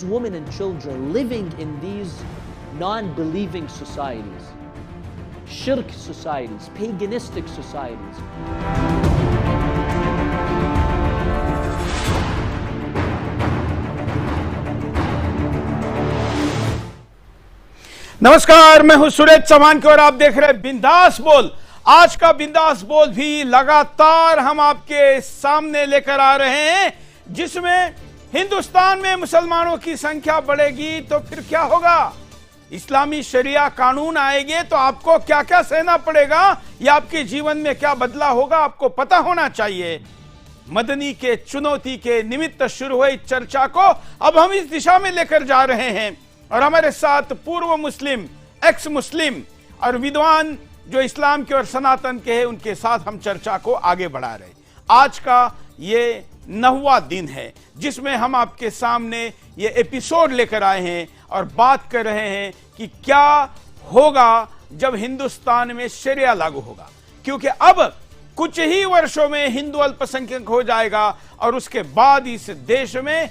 these women and children living in these non-believing societies, shirk societies, paganistic societies. नमस्कार, मैं हूं सुरेश चौहान और आप देख रहे हैं बिंदास बोल। आज का बिंदास बोल भी लगातार हम आपके सामने लेकर आ रहे हैं, जिसमें हिंदुस्तान में मुसलमानों की संख्या बढ़ेगी तो फिर क्या होगा, इस्लामी शरिया कानून आएंगे तो आपको क्या क्या सहना पड़ेगा, या आपके जीवन में क्या बदलाव होगा, आपको पता होना चाहिए। मदनी के चुनौती के निमित्त शुरू हुई चर्चा को अब हम इस दिशा में लेकर जा रहे हैं, और हमारे साथ पूर्व मुस्लिम, एक्स मुस्लिम और विद्वान जो इस्लाम के और सनातन के हैं, उनके साथ हम चर्चा को आगे बढ़ा रहे हैं। आज का ये 9वां दिन है जिसमें हम आपके सामने ये एपिसोड लेकर आए हैं और बात कर रहे हैं कि क्या होगा जब हिंदुस्तान में शरिया लागू होगा, क्योंकि अब कुछ ही वर्षों में हिंदू अल्पसंख्यक हो जाएगा और उसके बाद इस देश में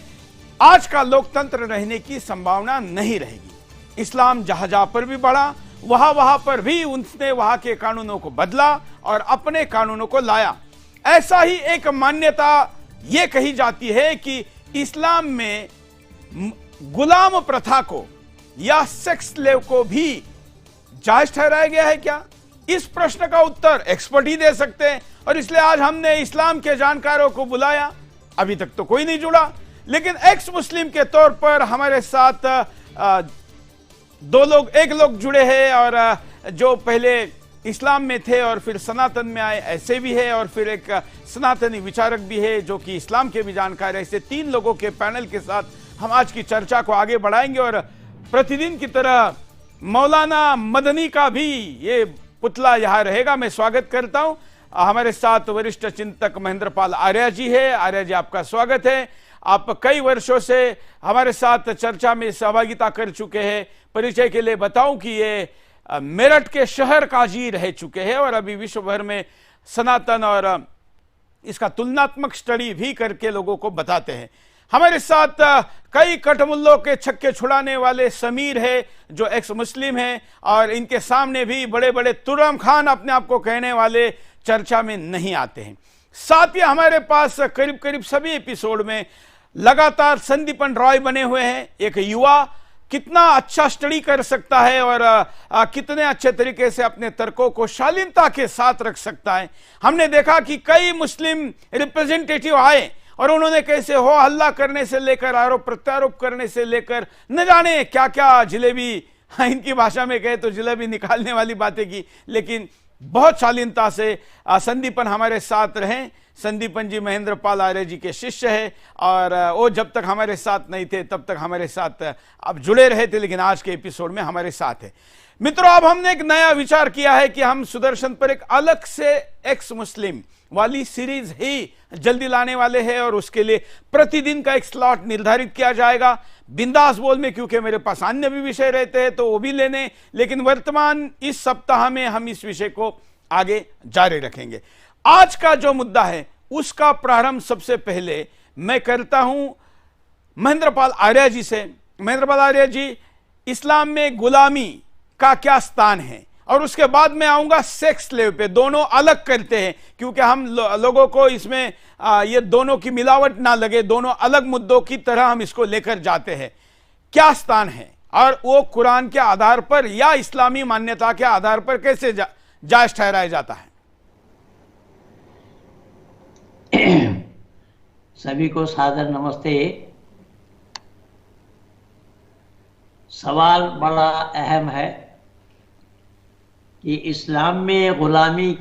आज का लोकतंत्र रहने की संभावना नहीं रहेगी। इस्लाम जहां जहां पर भी बढ़ा, वहां पर भी उसने वहां के कानूनों को बदला और अपने कानूनों को लाया। ऐसा ही एक मान्यता यह कही जाती है कि इस्लाम में गुलाम प्रथा को या सेक्स स्लेव को भी जायज ठहराया गया है क्या? इस प्रश्न का उत्तर एक्सपर्ट ही दे सकते हैं, और इसलिए आज हमने इस्लाम के जानकारों को बुलाया। अभी तक तो कोई नहीं जुड़ा, लेकिन एक्स मुस्लिम के तौर पर हमारे साथ एक लोग जुड़े हैं, और जो पहले इस्लाम में थे और फिर सनातन में आए ऐसे भी है, और फिर एक सनातनी विचारक भी है जो कि इस्लाम के भी जानकार है। ऐसे 3 लोगों के पैनल के साथ हम आज की चर्चा को आगे बढ़ाएंगे, और प्रतिदिन की तरह मौलाना मदनी का भी ये पुतला यहां रहेगा। मैं स्वागत करता हूं। हमारे साथ वरिष्ठ चिंतक महेंद्रपाल आर्य जी है। आर्य जी, आपका स्वागत है। आप कई वर्षों से हमारे साथ चर्चा में सहभागिता कर चुके हैं। परिचय के लिए बताऊं कि ये मेरठ के शहर काजी रह चुके हैं और अभी विश्व भर में सनातन और इसका तुलनात्मक स्टडी भी करके लोगों को बताते हैं। हमारे साथ कई कटमुल्लों के छक्के छुड़ाने वाले समीर है जो एक्स मुस्लिम है, और इनके सामने भी बड़े बड़े तुर्रम खान अपने आप को कहने वाले चर्चा में नहीं आते हैं। साथ ही हमारे पास करीब करीब सभी एपिसोड में लगातार संदीपन रॉय बने हुए हैं। एक युवा कितना अच्छा स्टडी कर सकता है और कितने अच्छे तरीके से अपने तर्कों को शालीनता के साथ रख सकता है। हमने देखा कि कई मुस्लिम रिप्रेजेंटेटिव आए और उन्होंने कैसे हो हल्ला करने से लेकर आरोप प्रत्यारोप करने से लेकर न जाने क्या क्या जलेबी, इनकी भाषा में कहे तो जलेबी निकालने वाली बातें की, लेकिन बहुत शालीनता से संदीपन हमारे साथ रहे। संदीपन जी महेंद्रपाल आर्य जी के शिष्य है, और वो जब तक हमारे साथ नहीं थे तब तक हमारे साथ अब जुड़े रहे थे, लेकिन आज के एपिसोड में हमारे साथ है। मित्रों, अब हमने एक नया विचार किया है कि हम सुदर्शन पर एक अलग से एक्स मुस्लिम वाली सीरीज ही जल्दी लाने वाले हैं, और उसके लिए प्रतिदिन का एक स्लॉट निर्धारित किया जाएगा बिंदास बोल में, क्योंकि मेरे पास अन्य भी विषय रहते हैं तो वो भी लेने, लेकिन वर्तमान इस सप्ताह में हम इस विषय को आगे जारी रखेंगे। आज का जो मुद्दा है उसका प्रारंभ सबसे पहले मैं करता हूं महेंद्रपाल आर्य जी से। महेंद्रपाल आर्य जी, इस्लाम में गुलामी का क्या स्थान है, और उसके बाद मैं आऊंगा सेक्स स्लेव पे। दोनों अलग करते हैं क्योंकि हम लोगों को इसमें ये दोनों की मिलावट ना लगे, दोनों अलग मुद्दों की तरह हम इसको लेकर जाते हैं। क्या स्थान है, और वो कुरान के आधार पर या इस्लामी मान्यता के आधार पर कैसे जायज ठहराया जाता है? सभी को सादर नमस्ते। सवाल बड़ा अहम है कि इस्लाम में गुलामी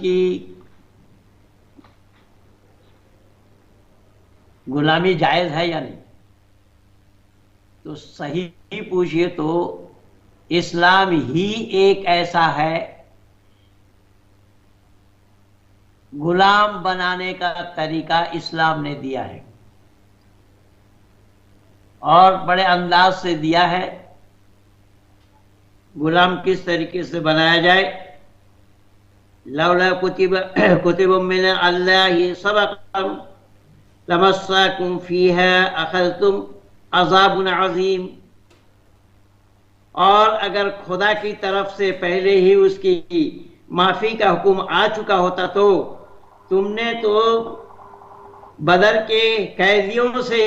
जायज है या नहीं। तो सही पूछिए तो इस्लाम ही एक ऐसा है, गुलाम बनाने का तरीका इस्लाम ने दिया है और बड़े अंदाज से दिया है। गुलाम किस तरीके से बनाया जाए। लौला कुतिब मिन अल्लाहि सबक़ुम लमस्साकुम फीहा अखल्तुम अज़ाबुन अज़ीम। और अगर खुदा की तरफ से पहले ही उसकी माफी का हुक्म आ चुका होता तो तुमने तो बदर के कैदियों से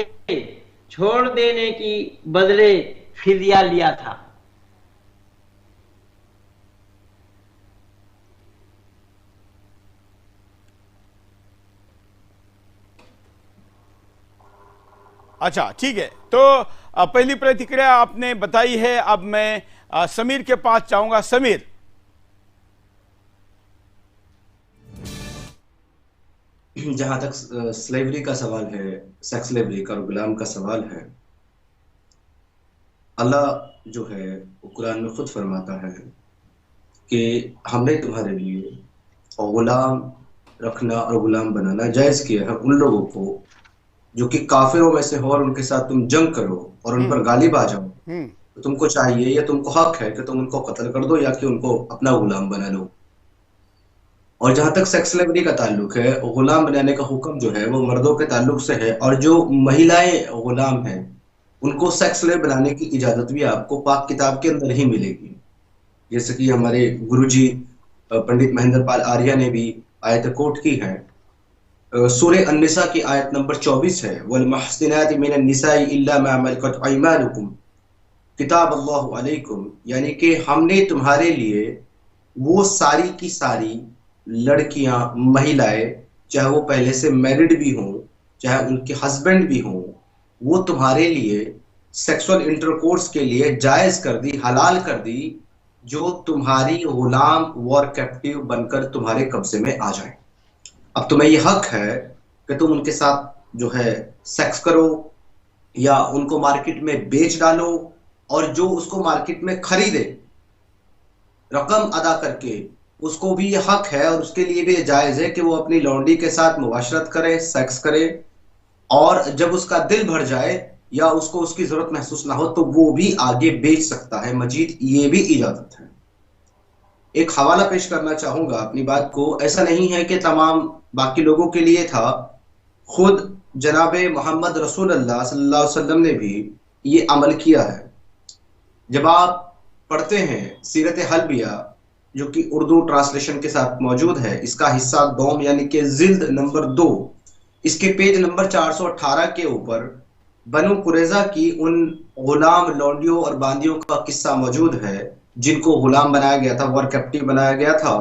छोड़ देने की बदले फिदिया लिया था। अच्छा, ठीक है। तो पहली प्रतिक्रिया आपने बताई है। अब मैं समीर के पास चाहूंगा। समीर, जहां तक स्लेवरी का सवाल है, सेक्स स्लेवरी का और गुलाम का सवाल है, अल्लाह जो है वो कुरान में खुद फरमाता है कि हमने तुम्हारे लिए गुलाम रखना और गुलाम बनाना जायज किया है उन लोगों को जो कि काफिरों में से हो और उनके साथ तुम जंग करो और उन पर गालिब आ जाओ, तो तुमको चाहिए या तुमको हक है कि तुम उनको कत्ल कर दो या कि उनको अपना गुलाम बना लो। और जहां तक सेक्स स्लेवरी का ताल्लुक है, गुलाम बनाने का हुक्म जो है वो मर्दों के ताल्लुक से है, और जो महिलाएं गुलाम हैं उनको सेक्स स्लेव बनाने की इजाजत भी आपको पाक किताब के अंदर ही मिलेगी। जैसे कि हमारे गुरुजी पंडित महेंद्र पाल आर्या ने भी आयत कोट की है। सूरे अन्निसा की आयत नंबर 24 है, वल महसिनाति मिनन निसाई इल्ला मा मलकत अयमानुकुम किताब अल्लाहु अलैकुम, यानी कि हमने तुम्हारे लिए वो सारी की सारी लड़कियां, महिलाएं, चाहे वो पहले से मैरिड भी हों चाहे उनके हस्बैंड भी हों, वो तुम्हारे लिए सेक्सुअल इंटरकोर्स के लिए जायज कर दी, हलाल कर दी, जो तुम्हारी गुलाम वॉर कैप्टिव बनकर तुम्हारे कब्जे में आ जाए। अब तुम्हें ये हक है कि तुम उनके साथ जो है सेक्स करो या उनको मार्केट में बेच डालो, और जो उसको मार्केट में खरीदे रकम अदा करके, उसको भी ये हक है और उसके लिए भी जायज है कि वो अपनी लौंडी के साथ मुबाशरत करे, सेक्स करे, और जब उसका दिल भर जाए या उसको उसकी जरूरत महसूस ना हो तो वो भी आगे बेच सकता है। मजीद ये भी इजाजत है। एक हवाला पेश करना चाहूंगा अपनी बात को। ऐसा नहीं है कि तमाम बाकी लोगों के लिए था, खुद जनाबे मोहम्मद रसूलुल्लाह सल्लल्लाहु अलैहि वसल्लम ने भी ये अमल किया है। जब आप पढ़ते हैं सीरत हलबिया, जो कि उर्दू ट्रांसलेशन के साथ मौजूद है, इसका हिस्सा दोम यानी कि जिल्द नंबर 2, इसके पेज नंबर 418 के ऊपर बनु कुरैजा की उन गुलाम लौंडियों और बांदियों का किस्सा मौजूद है जिनको गुलाम बनाया गया था, वॉर कैप्टिव बनाया गया था।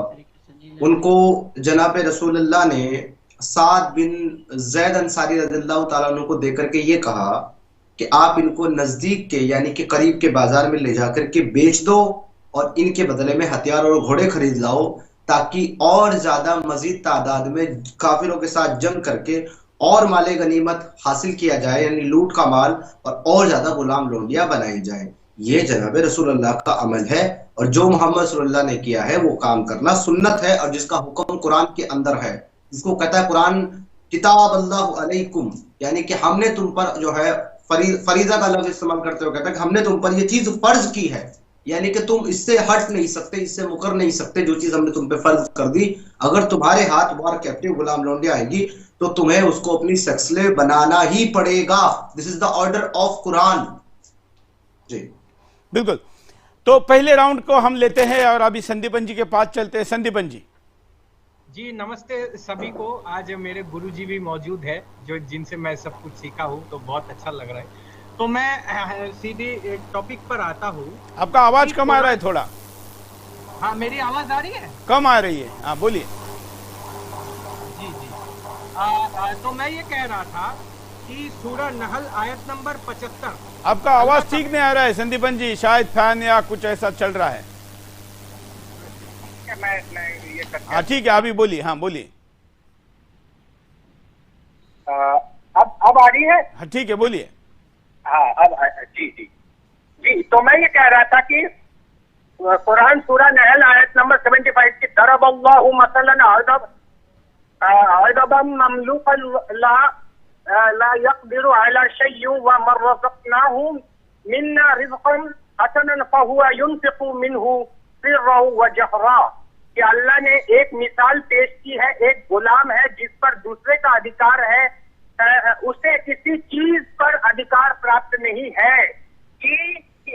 उनको जनाब रसूलुल्लाह ने साद बिन ज़ैद अंसारी रज़ियल्लाहु ताला अन्हु को देकर के ये कहा कि आप इनको नजदीक के यानी कि करीब के बाजार में ले जाकर के बेच दो और इनके बदले में हथियार और घोड़े खरीद लाओ, ताकि और ज्यादा मजीद तादाद में काफिरों के साथ जंग करके और माले गनीमत हासिल किया जाए, यानी लूट का माल, और ज्यादा गुलाम लोंडियां बनाई जाए। ये जनाब रसूलुल्लाह का अमल है, और जो मोहम्मद सल्लल्लाहु ने किया है वो काम करना सुन्नत है, और जिसका हुक्म कुरान के अंदर है, जिसको कहता है कुरान किताब अल्लाह अलैकुम, यानी कि हमने तुम पर जो है फरीजा का लफ्ज इस्तेमाल करते हुए कहता है कि हमने तुम पर ये चीज फर्ज की है, यानी कि तुम इससे हट नहीं सकते, इससे मुकर नहीं सकते। जो चीज हमने तुम पे फर्ज कर दी, अगर तुम्हारे हाथ वॉर कैप्टिव गुलाम लौंडे आएगी तो तुम्हें उसको अपनी सेक्स स्लेव बनाना ही पड़ेगा। This is the order of Quran. जी बिल्कुल। तो पहले राउंड को हम लेते हैं और अभी संदीपन जी के पास चलते हैं। संदीपन जी। जी नमस्ते सभी को। आज मेरे गुरुजी भी मौजूद है जो जिनसे मैं सब कुछ सीखा हूँ, तो बहुत अच्छा लग रहा है। तो मैं सीधे एक टॉपिक पर आता हूँ। आपका आवाज कम आ रहा है थोड़ा। हाँ, मेरी आवाज आ रही है? कम आ रही है, हाँ बोलिए। जी जी। तो मैं ये कह रहा था कि सूरह नहल आयत नंबर 75। आपका आवाज ठीक नहीं आ रहा है संदीपन जी, शायद फैन या कुछ ऐसा चल रहा है। मैं ये हाँ ठीक है, अभी बोलिए। हाँ बोलिए। अब आ रही है? हाँ ठीक है, बोलिए। हाँ अब जी जी जी। तो मैं ये कह रहा था कि कुरान सूरह नहल आयत नंबर 75 की दरबल्लाहु मसलन अदबम ममलूकन ला यक़दिरु अला शय्इन व मर्ज़क़नाहु मिन्ना रिज़क़न हसनन फहुवा युनफ़िक़ु मिन्हु सिर्रन व जहरा, कि अल्लाह ने एक मिसाल पेश की है। एक गुलाम है जिस पर दूसरे का अधिकार है, उसे किसी चीज पर अधिकार प्राप्त प्राप्त नहीं है कि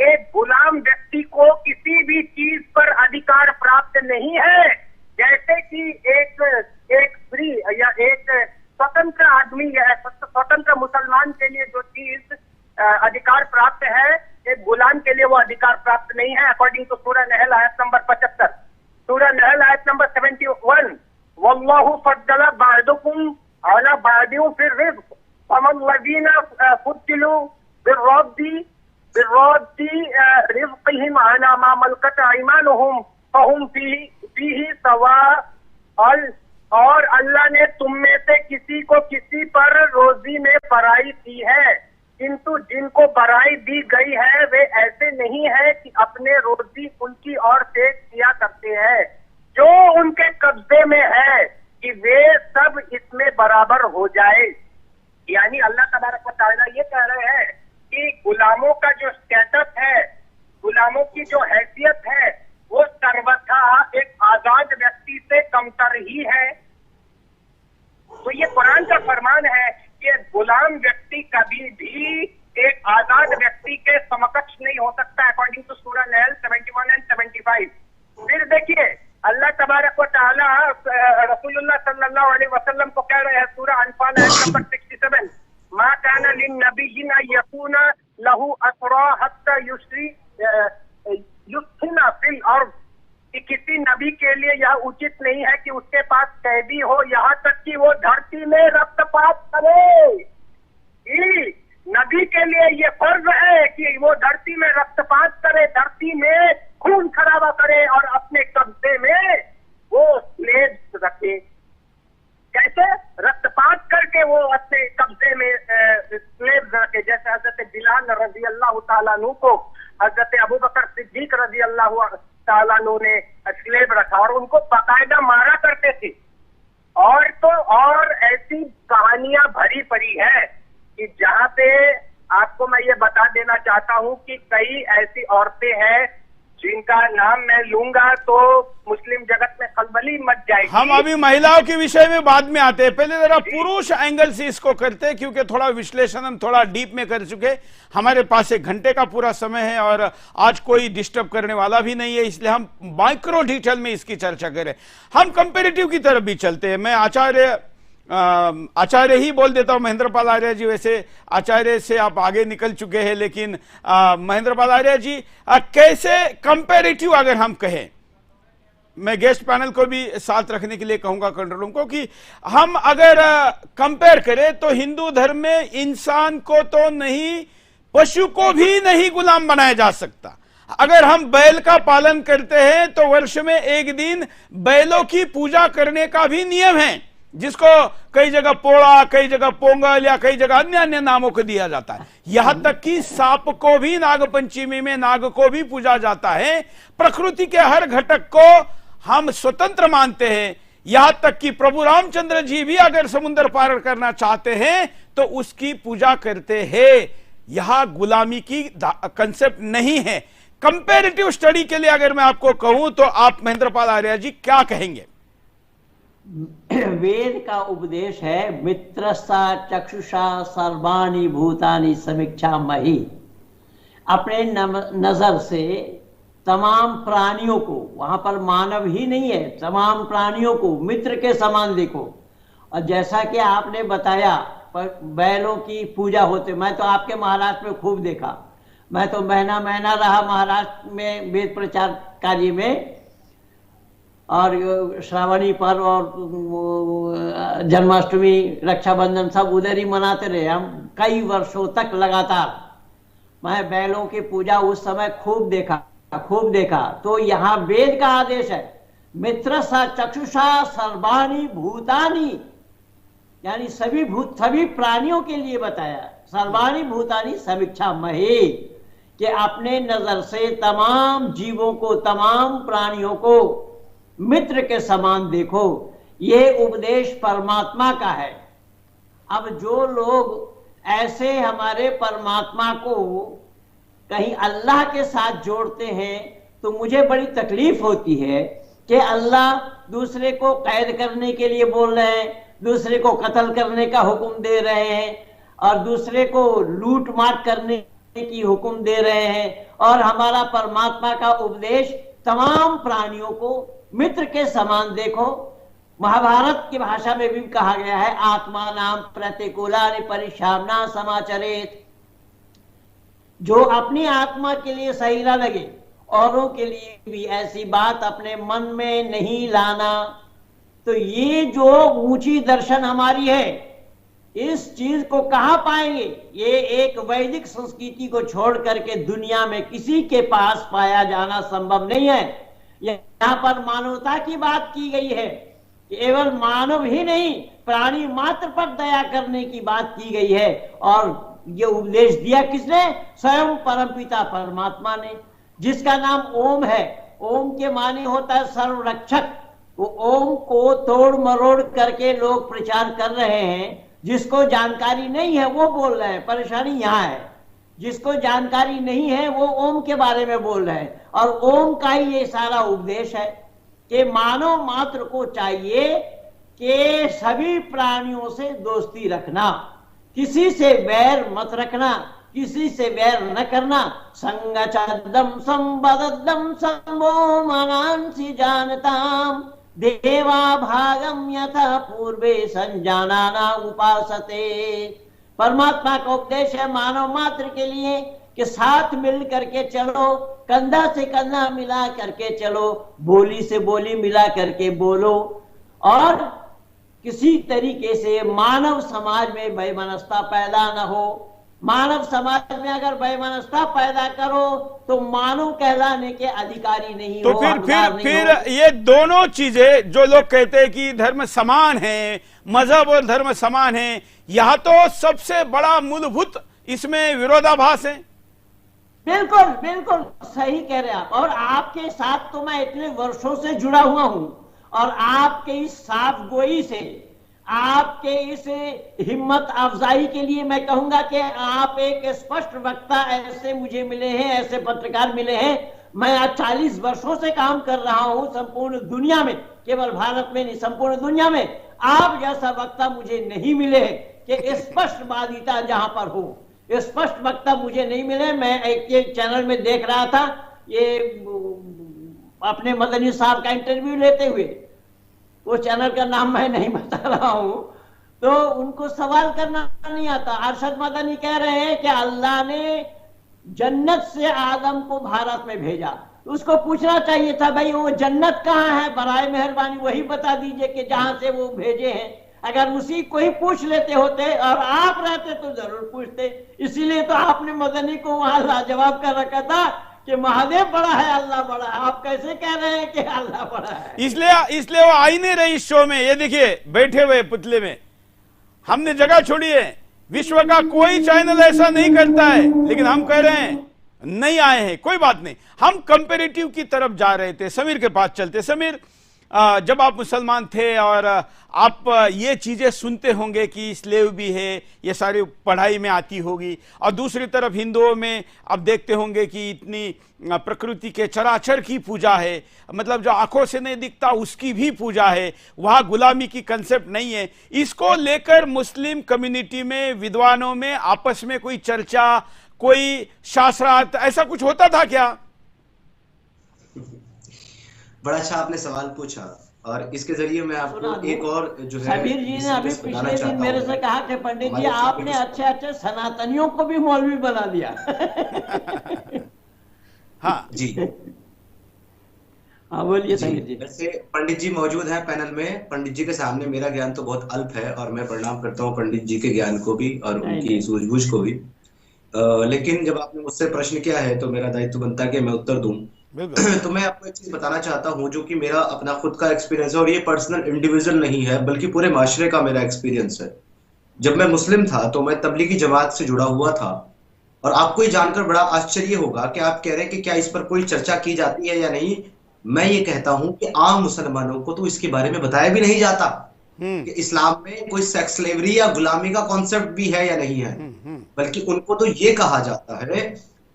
एक गुलाम व्यक्ति को किसी भी चीज पर अधिकार प्राप्त नहीं है। जैसे कि एक फ्री या एक स्वतंत्र आदमी या स्वतंत्र मुसलमान के लिए जो चीज अधिकार प्राप्त है, एक गुलाम के लिए वो अधिकार प्राप्त नहीं है, अकॉर्डिंग टू सूरह नहल आयत नंबर 75। सूरह नहल आयत नंबर 71, वल्लाहु फद्दल बअदकुम अला बअदिन फिर रिज़्क़ फमल्लज़ीना फुद्दिलू बिर्रद्दी रिज़्क़िहिम अला मा मलकत अयमानुहुम फहुम फीही सवा। और अल्लाह ने तुम में से किसी को किसी पर रोजी में बराई दी है, किंतु जिनको बराई दी गई है वे ऐसे नहीं है कि अपने रोजी उनकी ओर से किया करते हैं, जो उनके कब्जे में है कि वे सब इसमें बराबर हो जाए। यानी अल्लाह तबारक व तआला ये कह रहे हैं कि गुलामों का जो स्टेटस है, गुलामों की जो हैसियत है, वो सर्वथा एक आजाद व्यक्ति से कमतर ही है। तो ये कुरान का फरमान है कि गुलाम व्यक्ति कभी भी एक आजाद व्यक्ति के समकक्ष नहीं हो सकता, अकॉर्डिंग टू सूरह नहल 71 एंड 75। फिर देखिए अल्लाह तबारक व तआला रसूलुल्लाह सल्लल्लाहु अलैहि वसल्लम को कह रहे हैं, सूरह अनफाल आयत नंबर 67, मा काना लिन्नबिय्यिन यकूना लहू असरा हत्ता युस्फिना फिल अर्ज़, कि किसी नबी के लिए यह उचित नहीं है कि उसके पास कैदी हो यहाँ तक कि वो धरती में रक्तपात करे। नबी के लिए ये फर्ज है कि वो धरती में रक्तपात करे, धरती में खून खराबा करे और अपने कब्जे में वो स्लेव्स रखे। कैसे? रक्तपात करके वो अपने कब्जे में स्लेव्स रखे। जैसे हजरत बिलाल रजी अल्लाह ताला अन्हु को हजरत अबू बकर सिद्दीक रजी अल्लाह ताला अन्हु ने स्लेव रखा और उनको बाकायदा मारा करते थे। और ऐसी कहानियां भरी पड़ी है कि जहां पे आपको मैं ये बता देना चाहता हूं कि कई ऐसी औरतें हैं जिनका नाम मैं लूंगा तो मुस्लिम जगत में खलबली मच जाएगी। हम अभी महिलाओं के विषय में बाद में आते हैं, पहले जरा पुरुष एंगल से इसको करते हैं, क्योंकि थोड़ा विश्लेषण हम थोड़ा डीप में कर चुके। हमारे पास 1 घंटे का पूरा समय है और आज कोई डिस्टर्ब करने वाला भी नहीं है, इसलिए हम माइक्रो डिटेल में इसकी चर्चा करें। हम कंपेरेटिव की तरफ भी चलते हैं। मैं आचार्य ही बोल देता हूं, महेंद्रपाल आर्य जी। वैसे आचार्य से आप आगे निकल चुके हैं, लेकिन महेंद्रपाल आर्य जी कैसे कंपैरेटिव अगर हम कहें, मैं गेस्ट पैनल को भी साथ रखने के लिए कहूंगा, कंट्रोल रूम को, कि हम अगर कंपेयर करें तो हिंदू धर्म में इंसान को तो नहीं, पशु को भी नहीं गुलाम बनाया जा सकता। अगर हम बैल का पालन करते हैं तो वर्ष में 1 दिन बैलों की पूजा करने का भी नियम है, जिसको कई जगह पोड़ा, कई जगह पोंगल या कई जगह अन्य अन्य नामों को दिया जाता है। यहां तक कि सांप को भी नागपंचमी में नाग को भी पूजा जाता है। प्रकृति के हर घटक को हम स्वतंत्र मानते हैं। यहां तक कि प्रभु रामचंद्र जी भी अगर समुद्र पार करना चाहते हैं तो उसकी पूजा करते हैं। यहां गुलामी की कंसेप्ट नहीं है। कंपैरेटिव स्टडी के लिए अगर मैं आपको कहूं तो आप महेंद्रपाल आर्य जी क्या कहेंगे? वेद का उपदेश है, मित्रसा चक्षुषा सर्वाणि भूतानि समीक्षा मही। अपने नजर से तमाम प्राणियों को, वहां पर मानव ही नहीं है, तमाम प्राणियों को मित्र के समान देखो। और जैसा कि आपने बताया बैलों की पूजा होते, मैं तो आपके महाराष्ट्र में खूब देखा। मैं तो महीना महीना रहा महाराष्ट्र में वेद प्रचार कार्य में, और श्रावणी पर्व और जन्माष्टमी, रक्षाबंधन सब उधर ही मनाते रहे हम कई वर्षों तक लगातार। मैं बैलों की पूजा उस समय खूब देखा। तो यहाँ वेद का आदेश है, मित्रसा चक्षुषा सर्वाणि भूतानि, यानी सभी प्राणियों के लिए बताया। सर्वाणि भूतानि समीक्षा महे, कि अपने नजर से तमाम जीवों को, तमाम प्राणियों को मित्र के समान देखो। ये उपदेश परमात्मा का है। अब जो लोग ऐसे हमारे परमात्मा को कहीं अल्लाह के साथ जोड़ते हैं तो मुझे बड़ी तकलीफ होती है कि अल्लाह दूसरे को कैद करने के लिए बोल रहे हैं, दूसरे को कत्ल करने का हुक्म दे रहे हैं। और दूसरे को लूट मार करने की हुक्म दे रहे हैं। और हमारा परमात्मा का उपदेश तमाम प्राणियों को मित्र के समान देखो। महाभारत की भाषा में भी कहा गया है, आत्मा नाम प्रतिकूलानि परिशामना समाचरेत। जो अपनी आत्मा के लिए सही ना लगे, औरों के लिए भी ऐसी बात अपने मन में नहीं लाना। तो ये जो ऊंची दर्शन हमारी है, इस चीज को कहां पाएंगे? ये एक वैदिक संस्कृति को छोड़ करके दुनिया में किसी के पास पाया जाना संभव नहीं है। यहाँ पर मानवता की बात की गई है, केवल मानव ही नहीं प्राणी मात्र पर दया करने की बात की गई है। और ये उपदेश दिया किसने? स्वयं परमपिता परमात्मा ने, जिसका नाम ओम है। ओम के माने होता है सर्वरक्षक। वो ओम को तोड़ मरोड़ करके लोग प्रचार कर रहे हैं। जिसको जानकारी नहीं है वो बोल रहे हैं, परेशानी यहाँ है। जिसको जानकारी नहीं है वो ओम के बारे में बोल रहे हैं। और ओम का ही ये सारा उपदेश है कि मानव मात्र को चाहिए कि सभी प्राणियों से दोस्ती रखना, किसी से वैर मत रखना, किसी से वैर न करना। संगचद्दम संबद्धम संभो मनांसि जानताम देवा भागम यथा पूर्वे संजानाना उपासते। परमात्मा का उपदेश है मानव मात्र के लिए कि साथ मिल करके चलो, कंधा से कंधा मिला करके चलो, बोली से बोली मिला करके बोलो। और किसी तरीके से मानव समाज में वैमनस्यता पैदा न हो। मानव समाज में अगर वैमनस्यता पैदा करो तो मानव कहलाने के अधिकारी नहीं तो हो। फिर ये दोनों चीजें जो लोग कहते हैं कि धर्म समान है, मजहब और धर्म समान है, यहाँ तो सबसे बड़ा मूलभूत इसमें विरोधाभास है। बिल्कुल बिल्कुल सही कह रहे हैं आप। और आपके साथ तो मैं इतने वर्षों से जुड़ा हुआ हूं, और आपके इस साफ गोई से, आपके इस हिम्मत अफजाई के लिए मैं कहूंगा कि आप एक स्पष्ट वक्ता ऐसे मुझे मिले हैं, ऐसे पत्रकार मिले हैं। मैं आज 40 वर्षों से काम कर रहा हूं संपूर्ण दुनिया में, केवल भारत में नहीं संपूर्ण दुनिया में। आप जैसा वक्ता मुझे नहीं मिले कि स्पष्टवादिता जहां पर हो, स्पष्ट वक्ता मुझे नहीं मिले। मैं एक चैनल में देख रहा था, ये अपने मदनी साहब का इंटरव्यू लेते हुए, वो चैनल का नाम मैं नहीं बता रहा हूं, तो उनको सवाल करना नहीं आता। अरशद मदनी कह रहे हैं कि अल्लाह ने जन्नत से आदम को भारत में भेजा। उसको पूछना चाहिए था, भाई वो जन्नत कहाँ है, बराए मेहरबानी वही बता दीजिए कि जहां से वो भेजे हैं। अगर उसी को ही पूछ लेते होते और आप रहते तो जरूर पूछते। इसीलिए तो आपने मदनी को वहां लाजवाब कर रखा था कि महादेव बड़ा है, अल्लाह बड़ा है। आप कैसे कह रहे हैं कि अल्लाह बड़ा है? इसलिए वो आई नहीं रही इस शो में। ये देखिए बैठे हुए पुतले में, हमने जगह छोड़ी है। विश्व का कोई चैनल ऐसा नहीं करता है, लेकिन हम कह रहे हैं नहीं आए हैं, कोई बात नहीं। हम कंपेरेटिव की तरफ जा रहे थे। समीर के पास चलते। समीर, जब आप मुसलमान थे और आप ये चीजें सुनते होंगे कि स्लेव भी है, ये सारी पढ़ाई में आती होगी, और दूसरी तरफ हिंदुओं में आप देखते होंगे कि इतनी प्रकृति के चराचर की पूजा है, मतलब जो आंखों से नहीं दिखता उसकी भी पूजा है, वहां गुलामी की कंसेप्ट नहीं है। इसको लेकर मुस्लिम कम्युनिटी में, विद्वानों में आपस में कोई चर्चा, कोई शास्त्रार्थ ऐसा कुछ होता था क्या? बड़ा अच्छा आपने सवाल पूछा, और इसके जरिए मैं आपको एक और जो है समीर जी ने अभी पिछले दिन मेरे से कहा कि पंडित जी आपने अच्छे अच्छे सनातनियों को भी मौलवी बना दिया। हाँ जी, हाँ बोलिए समीर जी। वैसे पंडित जी मौजूद हैं पैनल में। पंडित जी के सामने मेरा ज्ञान तो बहुत अल्प है, और मैं प्रणाम करता हूँ पंडित जी के ज्ञान को भी और उनकी सूझबूझ को भी। लेकिन जब आपने मुझसे प्रश्न किया है तो मेरा दायित्व बनता है कि मैं उत्तर दूं। तो मैं आपको एक चीज बताना चाहता हूं जो कि मेरा अपना खुद का एक्सपीरियंस है, और ये पर्सनल इंडिविजुअल नहीं है बल्कि पूरे माशरे का मेरा एक्सपीरियंस है। जब मैं मुस्लिम था तो मैं तबलीगी जमात से जुड़ा हुआ था, और आपको ये जानकर बड़ा आश्चर्य होगा कि आप कह रहे हैं कि क्या इस पर कोई चर्चा की जाती है या नहीं। मैं ये कहता हूं कि आम मुसलमानों को तो इसके बारे में बताया भी नहीं जाता कि इस्लाम में कोई सेक्स स्लेवरी या गुलामी का कॉन्सेप्ट भी है या नहीं है, बल्कि उनको तो ये कहा जाता है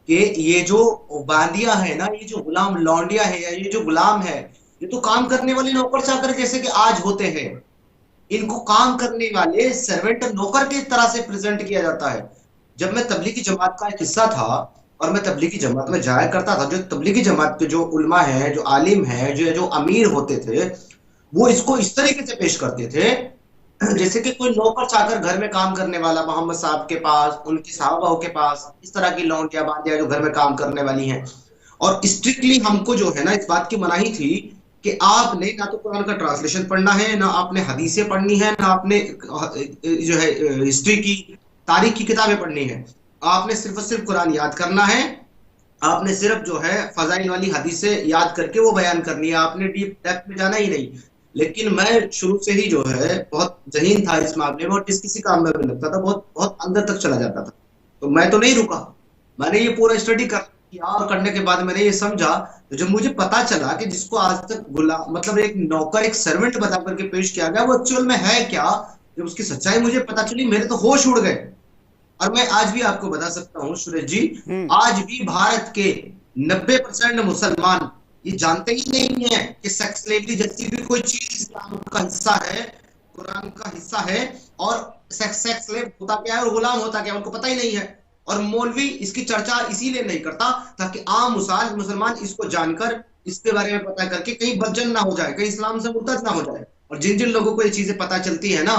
कि ये जो बांदियां है ना, ये जो गुलाम लौंडिया है या ये जो गुलाम है, ये तो काम करने वाले नौकर चाकर जैसे कि आज होते हैं। इनको काम करने वाले सर्वेंट नौकर की तरह से प्रेजेंट किया जाता है। जब मैं तबलीगी जमात का एक हिस्सा था और मैं तबलीगी जमात में जाया करता था, जो तबलीगी जमात के जो उलमा हैं, जो आलिम हैं, जो अमीर होते थे, वो इसको इस तरीके से पेश करते थे जैसे कि कोई नौकर चाकर घर में काम करने वाला मोहम्मद साहब के पास, उनकी साहबाओं के पास इस तरह की लौंडियां बांधियां जो घर में काम करने वाली हैं। और स्ट्रिक्टली हमको जो है ना इस बात की मनाही थी कि आपने ना तो कुरान का ट्रांसलेशन पढ़ना है, ना आपने हदीसें पढ़नी है, ना आपने जो है हिस्ट्री की, तारीख की किताबें पढ़नी है। आपने सिर्फ कुरान याद करना है, आपने सिर्फ जो है फजाइल वाली हदीसें याद करके वो बयान करनी है, आपने डीप डेप्थ में जाना ही नहीं। लेकिन मैं शुरू से ही जो है बहुत जहीन था इस मामले में, और जिस किसी काम में भी लगता था बहुत बहुत अंदर तक चला जाता था। तो मैं तो नहीं रुका, मैंने ये पूरा स्टडी किया और करने के बाद मैंने ये समझा, तो जब मुझे पता चला कि जिसको आज तक गुलाम मतलब एक नौकर, एक सर्वेंट बता करके पेश किया गया, वो एक्चुअल में है क्या, जब उसकी सच्चाई मुझे पता चली, मेरे तो होश उड़ गए। और मैं आज भी आपको बता सकता हूँ सुरेश जी, आज भी भारत के 90% मुसलमान ये जानते ही नहीं है कि सेक्स स्लेवरी जैसी भी कोई चीज इस्लाम का हिस्सा है, कुरान का हिस्सा है, और सेक्स स्लेव होता क्या है और गुलाम होता क्या है उनको पता ही नहीं है। और मौलवी इसकी चर्चा इसीलिए नहीं करता ताकि आम मुसलमान इसको जानकर, इसके बारे में पता करके कहीं बदजन ना हो जाए, कहीं इस्लाम से मुर्तद ना हो जाए। और जिन जिन लोगों को ये चीजें पता चलती है ना,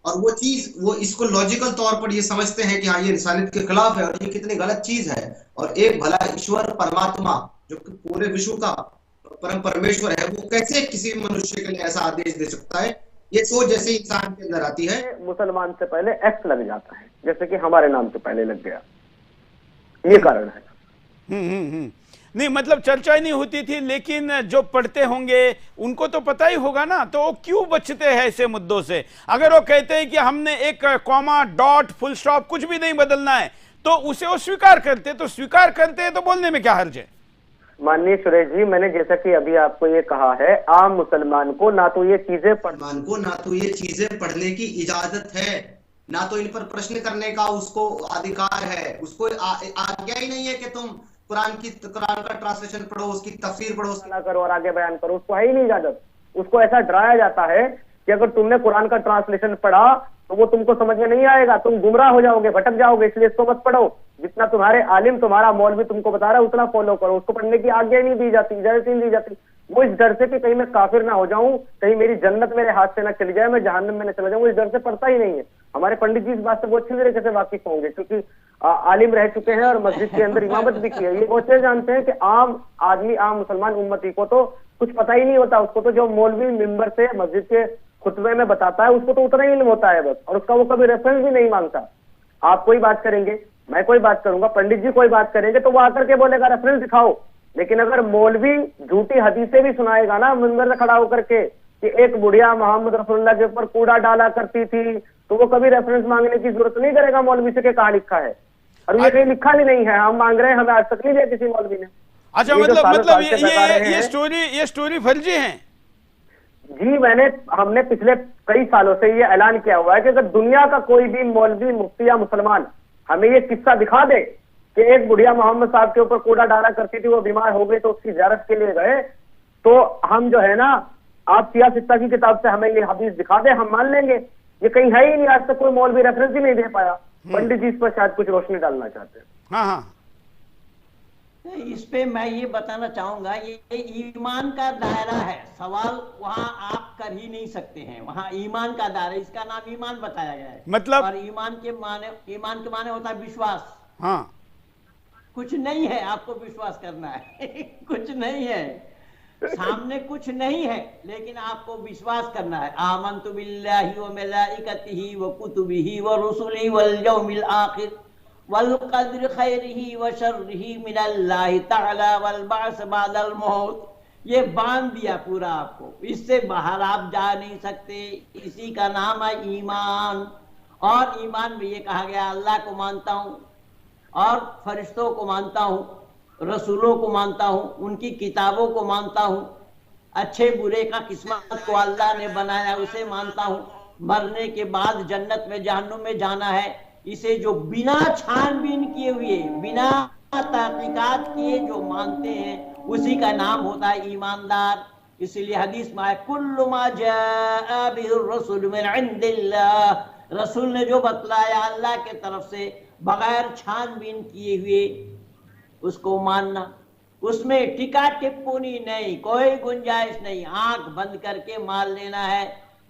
और वो चीज वो इसको लॉजिकल तौर पर ये समझते हैं कि हाँ ये इंसानियत के खिलाफ है और ये कितनी गलत चीज है, और एक भला ईश्वर परमात्मा जो पूरे विश्व का परम परमेश्वर है, वो कैसे किसी मनुष्य के लिए ऐसा आदेश दे सकता है, ये सोच जैसे इंसान के अंदर आती है। मुसलमान से पहले एक्स लग जाता है, जैसे कि हमारे नाम से पहले लग गया, ये कारण है। नहीं मतलब चर्चा ही नहीं होती थी, लेकिन जो पढ़ते होंगे उनको तो पता ही होगा ना, तो वो क्यों बचते हैं ऐसे मुद्दों से। अगर वो कहते हैं कि हमने एक कॉमा, डॉट, फुल स्टॉप कुछ भी नहीं बदलना है, तो उसे वो स्वीकार करते, तो स्वीकार करते हैं तो बोलने में क्या हर्ज है। माननीय सुरेश जी, मैंने जैसा कि अभी आपको ये कहा है, आम मुसलमान को ना तो ये चीजें पढ़ने की इजाजत है, ना तो इन पर प्रश्न करने का उसको अधिकार है, उसको आज्ञा ही नहीं है कि तुम कुरान का ट्रांसलेशन पढ़ो, उसकी तफसीर पढ़ो, उसकी करो और आगे बयान करो, उसको है ही नहीं इजाजत। उसको ऐसा डराया जाता है कि अगर तुमने कुरान का ट्रांसलेशन पढ़ा तो वो तुमको समझ में नहीं आएगा, तुम गुमराह हो जाओगे, भटक जाओगे, इसलिए इसको मत पढ़ो। जितना तुम्हारे आलिम, तुम्हारा मौलवी तुमको बता रहा है उतना फॉलो करो। उसको पढ़ने की आज्ञा नहीं दी जाती, इजाजत नहीं दी जाती। वो इस डर से कि कहीं मैं काफिर ना हो जाऊं, कहीं मेरी जन्नत मेरे हाथ से ना चली जाए, मैं जहन्नम में ना चला जाऊं, इस डर से पढ़ता ही नहीं है। हमारे पंडित जी इस बात से बहुत अच्छी तरीके से वाकिफ होंगे, क्योंकि आलिम रह चुके हैं और मस्जिद के अंदर इमामत भी की है। ये बहुत अच्छे जानते हैं कि आम आदमी, आम मुसलमान उम्मती को तो कुछ पता ही नहीं होता। उसको तो जो मौलवी मिंबर से मस्जिद के खुतबे में बताता है, उसको तो उतना ही इल्म होता है बस, और उसका वो कभी रेफरेंस भी नहीं मांगता। आप कोई बात करेंगे, मैं कोई बात करूंगा, पंडित जी कोई बात करेंगे, तो वो आकर के बोलेगा रेफरेंस दिखाओ। लेकिन अगर मौलवी झूठी हदीसें भी सुनाएगा ना मिंबर में खड़ा होकर के कि एक बुढ़िया मोहम्मद रसूलुल्लाह के ऊपर कूड़ा डाला करती थी, तो वो कभी रेफरेंस मांगने की जरूरत नहीं करेगा मौलवी से कि कहाँ लिखा है, और ये कहीं लिखा भी नहीं है। हम मांग रहे हैं, हमें आज तक नहीं दिया किसी मौलवी ने। अच्छा, मतलब ये स्टोरी फर्जी है जी। हमने पिछले कई सालों से ये ऐलान किया हुआ है कि अगर दुनिया का कोई भी मौलवी, मुफ्ती या मुसलमान हमें ये किस्सा दिखा दे कि एक बुढ़िया मोहम्मद साहब के ऊपर कूड़ा डाला करती थी, वो बीमार हो गई तो उसकी ज़ियारत के लिए गए, तो हम जो है ना, आप सियासत की किताब से हमें ये हदीस दिखा दे, हम मान लेंगे। ये कहीं है ही नहीं, आज तक कोई मौलवी रेफरेंस ही नहीं दे पाया। पंडित जी इस पर शायद कुछ रोशनी डालना चाहते हैं। हाँ हाँ, इस पे मैं ये बताना चाहूंगा, ये ईमान का दायरा है। सवाल वहां आप कर ही नहीं सकते हैं, वहां ईमान का दायरा, इसका नाम ईमान बताया गया है। मतलब और ईमान के माने होता है विश्वास। हाँ, कुछ नहीं है, आपको विश्वास करना है कुछ नहीं है, सामने कुछ नहीं है, लेकिन आपको विश्वास करना है। आमन्तु बिल्लाहि व मलाइकतिही व कुतुबिही व रुसुलिही वल यौमिल आखिर वल क़द्रि खैरिही व शर्रिही मिनल्लाहि तआला वल बअस बअदल मौत। ये बांध दिया पूरा आपको, इससे बाहर आप जा नहीं सकते। इसी का नाम है ईमान। और ईमान में ये कहा गया, अल्लाह को मानता हूँ और फरिश्तों को मानता हूँ, रसूलों को मानता हूँ, उनकी किताबों को मानता हूँ, अच्छे बुरे का किस्मत को अल्लाह ने बनाया उसे मानता हूँ, मरने के बाद जन्नत में जहन्नुम में जाना है, इसे जो बिना छानबीन किए हुए, बिना तहकीकात किए जो मानते हैं, उसी का नाम होता है ईमानदार। इसीलिए हदीस में आया कुल्लु मा जाअ बिहिर रसूल मिन इंदिल्लाह, रसूल ने जो बतलाया अल्लाह के तरफ से बगैर छानबीन किए हुए उसको मानना, उसमें टिका टिप्पणी नहीं, कोई गुंजाइश नहीं, आंख बंद करके मान लेना है।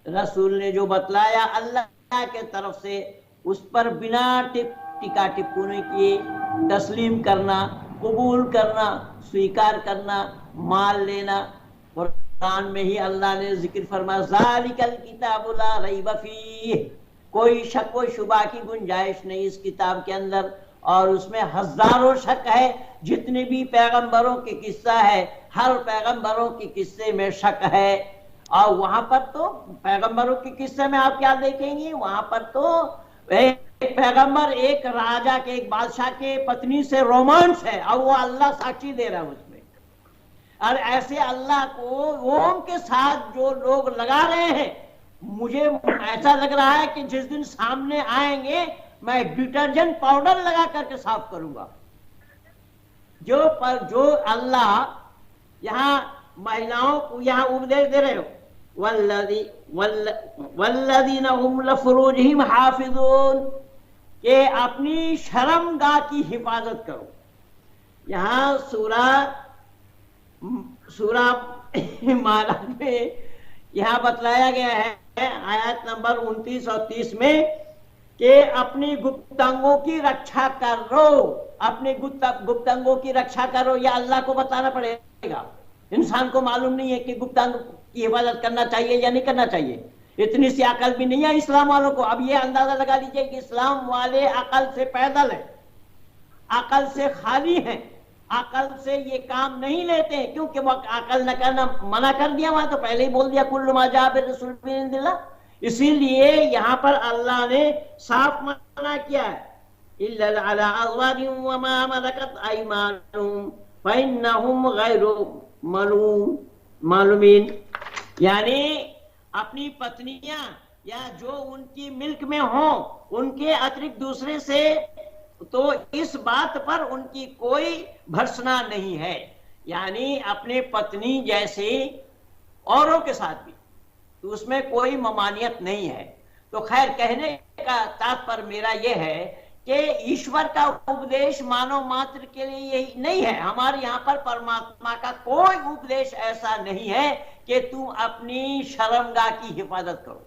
रसूल ने जो बतलाया अल्लाह के तरफ से उस पर बिना टिका टिप्पणी किए तस्लीम करना, कबूल करना, स्वीकार करना, मान लेना। कुरान में ही अल्लाह ने जिक्र फरमाया ज़ालिकल किताबु ला रैब फीह, कोई शक व शुबा की गुंजाइश नहीं इस किताब के अंदर, और उसमें हजारों शक है। जितने भी पैगंबरों के किस्सा है हर पैगंबरों के किस्से में शक है। और वहां पर तो पैगंबरों के किस्से में आप क्या देखेंगे, वहां पर तो एक पैगंबर एक राजा के एक बादशाह के पत्नी से रोमांस है और वो अल्लाह साक्षी दे रहा है उसमें। और ऐसे अल्लाह को ओम के साथ जो लोग लगा रहे हैं, मुझे ऐसा लग रहा है कि जिस दिन सामने आएंगे मैं डिटर्जेंट पाउडर लगा करके साफ करूंगा। जो अल्लाह यहाँ महिलाओं को यहाँ उपदेश दे रहे हो, वल्लदीना हुम लिफुरूजिहिम हाफिज़ून, के अपनी शर्मगाह की हिफाजत करो। यहाँ सूरा माला में यहाँ बतलाया गया है आयत नंबर 29 और 30 में कि अपनी गुप्तांगों की रक्षा करो, अपने गुप्तांगों की रक्षा करो। यह अल्लाह को बताना पड़ेगा, इंसान को मालूम नहीं है कि गुप्तांग की हिफाजत करना चाहिए या नहीं करना चाहिए। इतनी सी अकल भी नहीं है इस्लाम वालों को। अब ये अंदाजा लगा लीजिए कि इस्लाम वाले अकल से पैदल है, अकल से खाली है, अकल से ये काम नहीं लेते हैं, क्योंकि वो अकल न करना मना कर दिया, वहां तो पहले ही बोल दिया कुल्लु मा जाअ बिर्रसूल मिन इंदिल्लाह। इसीलिए यहाँ पर अल्लाह ने साफ मना किया है, इल्ला अला अज़वाजिहिम व मा मलकत अयमानुहुम फइन्नहुम गैरु मालूमीन, यानी अपनी पत्नियां या जो उनकी मिल्क में हो उनके अतिरिक्त दूसरे से तो इस बात पर उनकी कोई भर्सना नहीं है, यानी अपने पत्नी जैसे औरों के साथ भी तो उसमें कोई ममानियत नहीं है। तो खैर कहने का तात्पर्य मेरा यह है कि ईश्वर का उपदेश मानव मात्र के लिए यही नहीं है। हमारे यहाँ पर परमात्मा का कोई उपदेश ऐसा नहीं है कि तुम अपनी शर्मगाह की हिफाजत करो,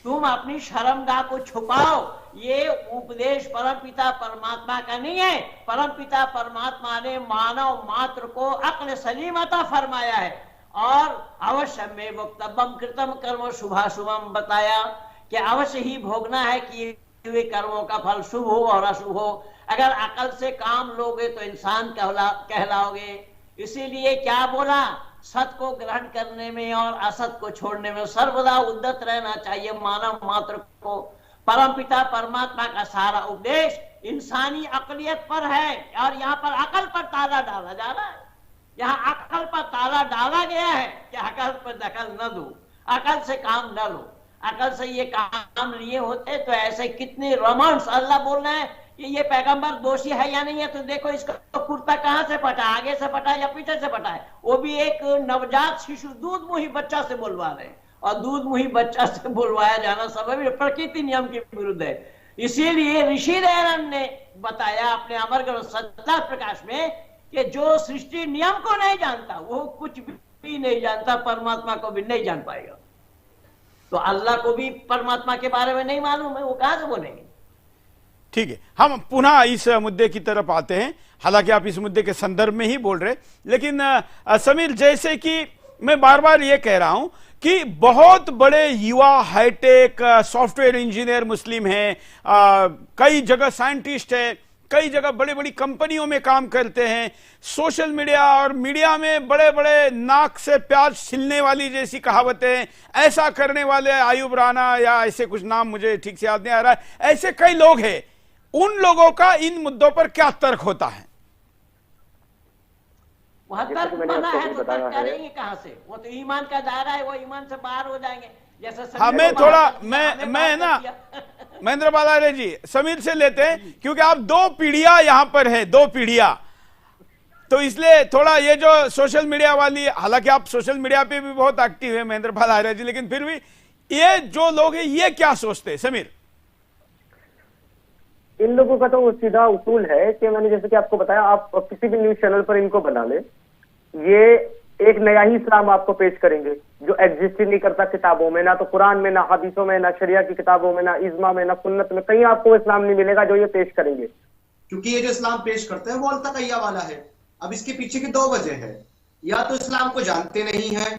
तुम अपनी शर्मगाह को छुपाओ। ये उपदेश परमपिता परमात्मा का नहीं है। परमपिता परमात्मा ने मानव मात्र को अक्ल सलीम अता फरमाया है और अवश्य में वक्तव्यम कृतम कर्म शुभाशुभम बताया कि अवश्य ही भोगना है कि हुए कर्मों का फल शुभ हो और अशुभ हो। अगर अकल से काम लोगे तो इंसान कहलाओगे। इसीलिए क्या बोला, सत को ग्रहण करने में और असत को छोड़ने में सर्वदा उद्यत रहना चाहिए मानव मात्र को। परमपिता परमात्मा का सारा उपदेश इंसानी अकलियत पर है और यहाँ पर अकल पर ताला डाला जा रहा है। यहाँ अकल पर ताला डाला गया है कि अकल पर दखल न दो, अकल से काम न लो। अकल से ये काम लिए होते तो ऐसे कितने रोमांस। अल्लाह बोल रहे हैं कि ये पैगंबर दोषी है या नहीं है, तो देखो इसका कुर्ता कहाँ से फटा, आगे से फटा या पीछे से फटा है। वो भी एक नवजात शिशु दूध मुही बच्चा से बोलवा रहे हैं, और दूध मुही बच्चा से बोलवाया जाना सब प्रकृति नियम के विरुद्ध है। इसीलिए ऋषि दयानंद ने बताया अपने अमर ग्रंथ सत्ता प्रकाश में कि जो सृष्टि नियम को नहीं जानता वो कुछ भी नहीं जानता, परमात्मा को भी नहीं जान पाएगा। तो अल्लाह को भी परमात्मा के बारे में नहीं मालूम है, वो कहां से बोलेंगे। ठीक है, हम पुनः इस मुद्दे की तरफ आते हैं। हालांकि आप इस मुद्दे के संदर्भ में ही बोल रहे, लेकिन समीर, जैसे कि मैं बार बार ये कह रहा हूं कि बहुत बड़े युवा हाईटेक सॉफ्टवेयर इंजीनियर मुस्लिम हैं, कई जगह साइंटिस्ट है, कई जगह बड़ी बड़ी कंपनियों में काम करते हैं, सोशल मीडिया और मीडिया में बड़े बड़े नाक से प्याज छिलने वाली जैसी कहावतें, ऐसा करने वाले आयुब राना या ऐसे कुछ नाम मुझे ठीक से याद नहीं आ रहा है, ऐसे कई लोग हैं। उन लोगों का इन मुद्दों पर क्या तर्क होता है? वहां तर्क बना है तो तर्क करेंगे कहां से? वो तो ईमान का दायरा है, वो ईमान से बाहर हो जाएंगे। जैसे हमें थोड़ा मैं ना महेंद्र बालारे जी समीर से लेते हैं, क्योंकि आप दो पीढ़ियां यहां पर है, दो पीढ़ियां। तो इसलिए थोड़ा ये जो सोशल मीडिया वाली, हालांकि आप सोशल मीडिया पे भी बहुत एक्टिव है महेंद्र पाल आर्य जी, लेकिन फिर भी ये जो लोग हैं ये क्या सोचते हैं समीर? इन लोगों का तो सीधा उसूल है कि मैंने जैसे कि आपको बताया, आप किसी भी न्यूज चैनल पर इनको बना ले, ये एक नया ही इस्लाम आपको पेश करेंगे जो एग्जिस्ट ही नहीं करता किताबों में, ना तो कुरान में, ना हदीसों में, ना शरिया की किताबों में, ना इज्मा में, ना सुन्नत में, कहीं आपको इस्लाम नहीं मिलेगा जो ये पेश करेंगे। क्योंकि ये जो इस्लाम पेश करते हैं वो अलतकैया वाला है। अब इसके पीछे की दो वजह है, या तो इस्लाम को जानते नहीं है,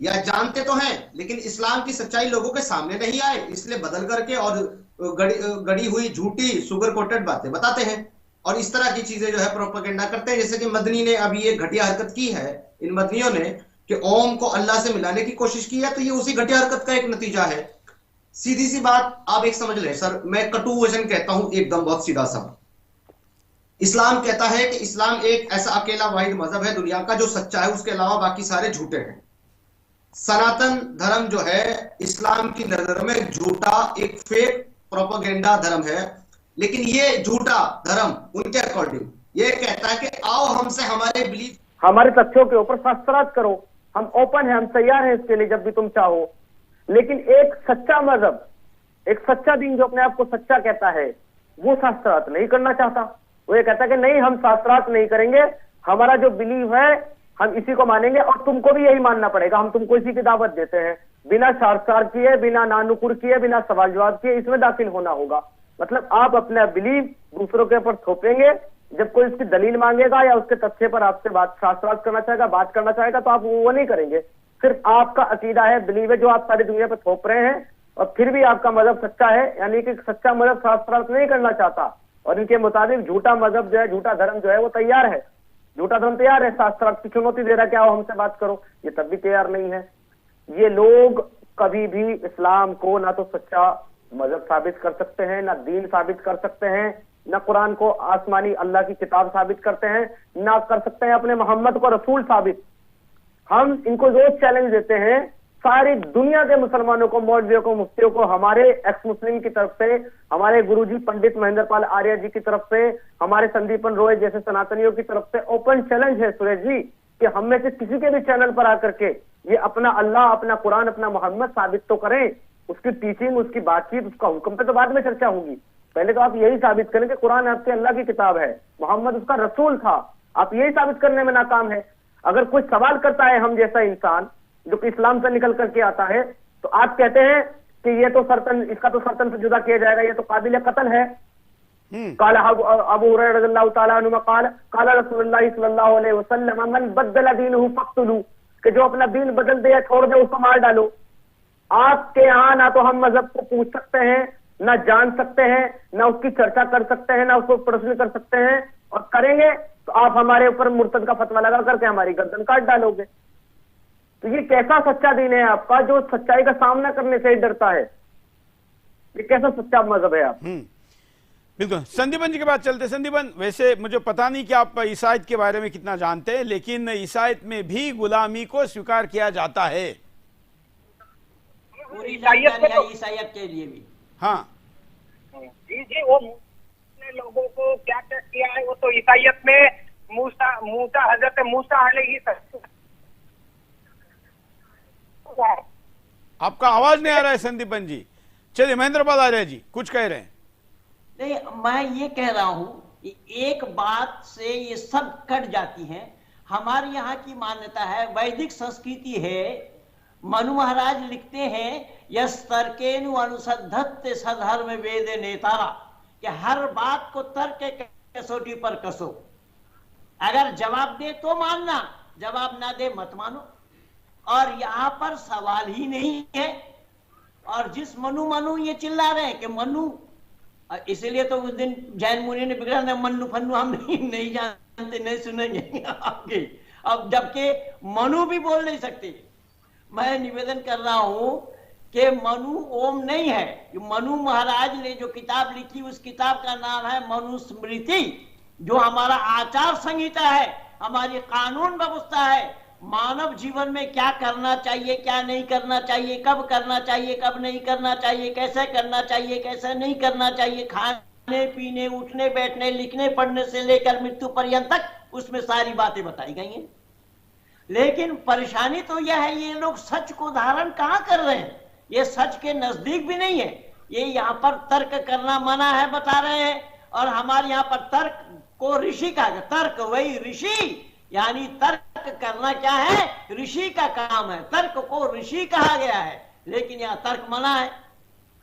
या जानते तो हैं लेकिन इस्लाम की सच्चाई लोगों के सामने नहीं आए, इसलिए बदल करके और गड़ी हुई झूठी सुगर कोटेड बातें बताते हैं और इस तरह की चीजें जो है प्रोपेगेंडा करते हैं। जैसे कि मदनी ने अभी ये घटिया हरकत की है, इन मदनियों ने, कि ओम को अल्लाह से मिलाने की कोशिश की है, तो ये उसी घटिया हरकत का एक नतीजा है। सीधी सी बात आप एक समझ लें सर, मैं कटु वचन कहता हूं एकदम बहुत सीधा सा। इस्लाम कहता है कि इस्लाम एक ऐसा अकेला वाहिद मजहब है दुनिया का जो सच्चा है, उसके अलावा बाकी सारे झूठे हैं। सनातन धर्म जो है इस्लाम की नजर में झूठा, एक फेक प्रोपेगेंडा धर्म है, लेकिन ये झूठा धर्म उनके अकॉर्डिंग ये कहता है कि आओ हमसे हमारे बिलीफ, हमारे तथ्यों के ऊपर शास्त्रार्थ करो, हम ओपन हैं, हम तैयार हैं इसके लिए जब भी तुम चाहो। लेकिन एक सच्चा मजहब, एक सच्चा दिन जो अपने आप को सच्चा कहता है, वो शास्त्रार्थ नहीं करना चाहता। वो ये कहता है कि नहीं, हम शास्त्रार्थ नहीं करेंगे, हमारा जो बिलीव है हम इसी को मानेंगे और तुमको भी यही मानना पड़ेगा, हम तुमको इसी की दावत देते हैं, बिना शास्त्रार्थ किए, बिना नानुकुर किए, बिना सवाल जवाब किए इसमें दाखिल होना होगा। मतलब आप अपना बिलीव दूसरों के ऊपर थोपेंगे, जब कोई उसकी दलील मांगेगा या उसके तथ्य पर आपसे बात शास्त्रार्थ करना चाहेगा, बात करना चाहेगा, तो आप वो नहीं करेंगे। सिर्फ आपका अकीदा है, बिलीव है जो आप सारी दुनिया पे थोप रहे हैं, और फिर भी आपका मजहब सच्चा है, यानी कि सच्चा मजहब शास्त्रार्थ नहीं करना चाहता और इनके मुताबिक झूठा मजहब जो है, झूठा धर्म जो है वो तैयार है, झूठा धर्म तैयार है, शास्त्रार्थ की चुनौती दे रहा है कि आओ हमसे बात करो, ये तब भी तैयार नहीं है। ये लोग कभी भी इस्लाम को ना तो सच्चा मजहब साबित कर सकते हैं, ना दीन साबित कर सकते हैं, ना कुरान को आसमानी अल्लाह की किताब साबित करते हैं, ना कर सकते हैं अपने मोहम्मद को रसूल साबित। हम इनको रोज चैलेंज देते हैं, सारी दुनिया के मुसलमानों को, मौलवियों को, मुफ्तियों को, हमारे एक्स मुस्लिम की तरफ से, हमारे गुरुजी पंडित महेंद्र पाल आर्य जी की तरफ से, हमारे संदीपन रॉय जैसे सनातनियों की तरफ से ओपन चैलेंज है सुरेश जी कि हम में से किसी के भी चैनल पर आकर के ये अपना अल्लाह, अपना कुरान, अपना मोहम्मद साबित तो करें। उसकी टीचिंग, उसकी बातचीत, उसका हुक्म पे तो बाद में चर्चा होगी, पहले तो आप यही साबित करें कि कुरान आपके अल्लाह की किताब है, मोहम्मद उसका रसूल था। आप यही साबित करने में नाकाम है। अगर कोई सवाल करता है हम जैसा इंसान जो कि इस्लाम से निकल करके आता है, तो आप कहते हैं कि ये तो सर्तन, इसका तो सर्तन से जुदा किया जाएगा, ये तो काबिल कत्ल है। काला अबू हुरैरा रज़ियल्लाहु ताला अन्हु क़ाल क़ाला रसूलुल्लाह सल्लल्लाहु अलैहि वसल्लम मन बद्दल दीनहु फ़क़्तुलू, कि जो अपना दीन बदल दे या छोड़ दे उसको मार डालो। आपके यहाँ ना तो हम मजहब को पूछ सकते हैं, ना जान सकते हैं, ना उसकी चर्चा कर सकते हैं, ना उसको प्रश्न कर सकते हैं, और करेंगे तो आप हमारे ऊपर मुर्तद का फतवा लगा करके हमारी गर्दन काट डालोगे। तो ये कैसा सच्चा दीन है आपका जो सच्चाई का सामना करने से ही डरता है? ये कैसा सच्चा मजहब है आप? बिल्कुल। संदीपन जी के बाद चलते। संदीपन, वैसे मुझे पता नहीं कि आप ईसाईयत के बारे में कितना जानते हैं, लेकिन ईसाईयत में भी गुलामी को स्वीकार किया जाता है। पूरी जानकारी है ईसाईयत के लिए भी। हाँ जी जी, वो ने लोगों को क्या क्या किया है वो तो ईसाईयत में मूसा हजरत मूसा अलैहिस्सलाम। आपका आवाज नहीं आ रहा है संदीपन जी। चलिए महेंद्र पाल आर्य जी कुछ कह रहे हैं। नहीं, मैं ये कह रहा हूं कि एक बात से ये सब कट जाती है। हमारे यहाँ की मान्यता है, वैदिक संस्कृति है, मनु महाराज लिखते हैं यस्तर्केनु अनुसद्धत्ते सधर्म वेद नेतारा, कि हर बात को तर्क के कसौटी पर कसो, अगर जवाब दे तो मानना, जवाब ना दे मत मानो। और यहाँ पर सवाल ही नहीं है। और जिस मनु ये चिल्ला रहे हैं कि मनु, इसीलिए तो उस दिन जैन मुनि ने बिगड़ा, मन्नु फन्नु हम नहीं जानते, नहीं सुनेंगे आपके। अब जबकि मनु भी बोल नहीं सकते। मैं निवेदन कर रहा हूं कि मनु ओम नहीं है। मनु महाराज ने जो किताब लिखी उस किताब का नाम है मनुस्मृति, जो हमारा आचार संहिता है, हमारी कानून व्यवस्था है, मानव जीवन में क्या करना चाहिए, क्या नहीं करना चाहिए, कब करना चाहिए, कब नहीं करना चाहिए, कैसे करना चाहिए, कैसे नहीं करना चाहिए, खान खाने पीने, उठने बैठने, लिखने पढ़ने से लेकर मृत्यु पर्यंत तक उसमें सारी बातें बताई गई हैं। लेकिन परेशानी तो यह है, ये लोग सच को धारण कहां कर रहे हैं, ये सच के नजदीक भी नहीं है। ये यहाँ पर तर्क करना मना है बता रहे हैं, और हमारे यहाँ पर तर्क को ऋषि कहा गया। तर्क वही ऋषि, यानी तर्क करना क्या है, ऋषि का काम है। तर्क को ऋषि कहा गया है, लेकिन यहाँ तर्क मना है।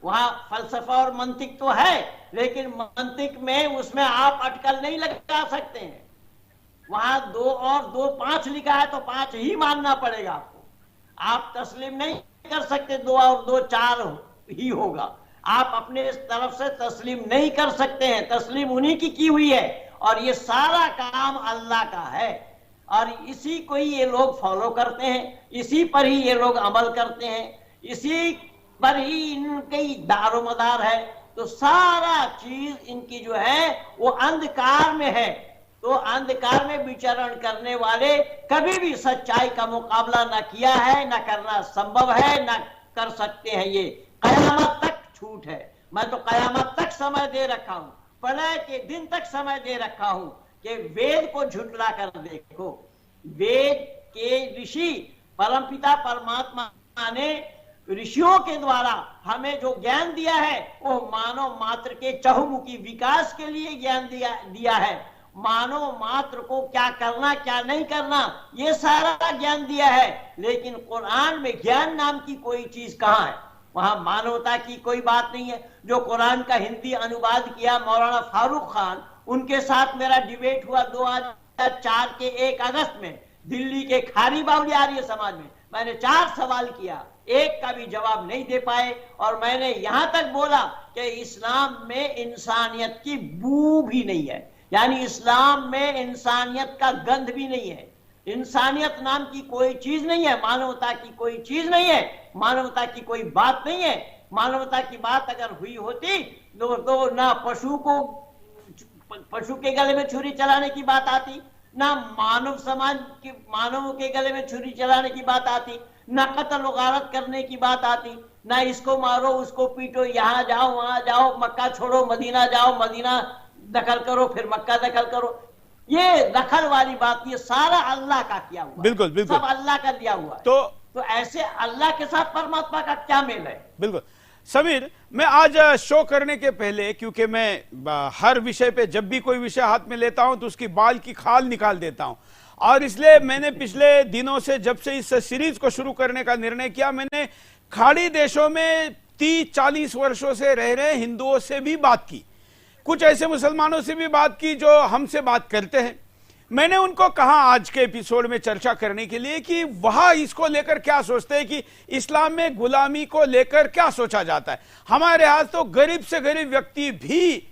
वहां फलसफा और मंतिक तो है, लेकिन मंतिक में उसमें आप अटकल नहीं लगा सकते हैं। वहां 2 और 2 5 लिखा है तो 5 ही मानना पड़ेगा आपको। आप तस्लीम नहीं कर सकते 2 और 2 4 ही होगा। आप अपने तरफ से तस्लीम नहीं कर सकते हैं, तस्लीम उन्हीं की हुई है, और ये सारा काम अल्लाह का है, और इसी को ही ये लोग फॉलो करते हैं, इसी पर ही ये लोग अमल करते हैं, इसी पर ही इनकी दारोमदार है। तो सारा चीज इनकी जो है वो अंधकार में है। तो अंधकार में विचरण करने वाले कभी भी सच्चाई का मुकाबला न किया है, न करना संभव है, न कर सकते हैं। ये कयामत तक छूट है। मैं तो कयामत तक समय दे रखा हूं, प्रलय के दिन तक समय दे रखा हूं कि वेद को झुठला कर देखो। वेद के ऋषि परमपिता परमात्मा ने ऋषियों के द्वारा हमें जो ज्ञान दिया है वो मानव मात्र के चहुमुखी विकास के लिए ज्ञान दिया है। मानव मात्र को क्या करना क्या नहीं करना ये सारा ज्ञान दिया है। लेकिन कुरान में ज्ञान नाम की कोई चीज कहां है? वहां मानवता की कोई बात नहीं है। जो कुरान का हिंदी अनुवाद किया मौलाना फारूक खान, उनके साथ मेरा डिबेट हुआ 2004 के 1 अगस्त में दिल्ली के खारी बावली आर्य समाज में। मैंने 4 सवाल किया, एक का भी जवाब नहीं दे पाए, और मैंने यहां तक बोला कि इस्लाम में इंसानियत की बू भी नहीं है, यानी इस्लाम में इंसानियत का गंध भी नहीं है। इंसानियत नाम की कोई चीज नहीं है, मानवता की कोई चीज नहीं है, मानवता की कोई बात नहीं है। मानवता की बात अगर हुई होती तो ना पशु के गले में छुरी चलाने की बात आती, ना मानव समाज के मानवों के गले में छुरी चलाने की बात आती, ना कत्ल गारत करने की बात आती, ना इसको मारो उसको पीटो, यहाँ जाओ वहां जाओ, मक्का छोड़ो मदीना जाओ, मदीना दखल करो फिर मक्का दखल करो। ये दखल वाली बात ये सारा अल्लाह का किया हुआ, बिल्कुल बिल्कुल सब अल्लाह का दिया हुआ है। तो ऐसे अल्लाह के साथ परमात्मा का क्या मेल है? बिल्कुल समीर, मैं आज शो करने के पहले, क्योंकि मैं हर विषय पे जब भी कोई विषय हाथ में लेता हूं तो उसकी बाल की खाल निकाल देता हूं, और इसलिए मैंने पिछले दिनों से जब से इस सीरीज को शुरू करने का निर्णय किया, मैंने खाड़ी देशों में 30-40 वर्षों से रह रहे हिंदुओं से भी बात की, कुछ ऐसे मुसलमानों से भी बात की जो हमसे बात करते हैं। मैंने उनको कहा आज के एपिसोड में चर्चा करने के लिए कि वह इसको लेकर क्या सोचते हैं, कि इस्लाम में गुलामी को लेकर क्या सोचा जाता है। हमारे यहाँ तो गरीब से गरीब व्यक्ति भी,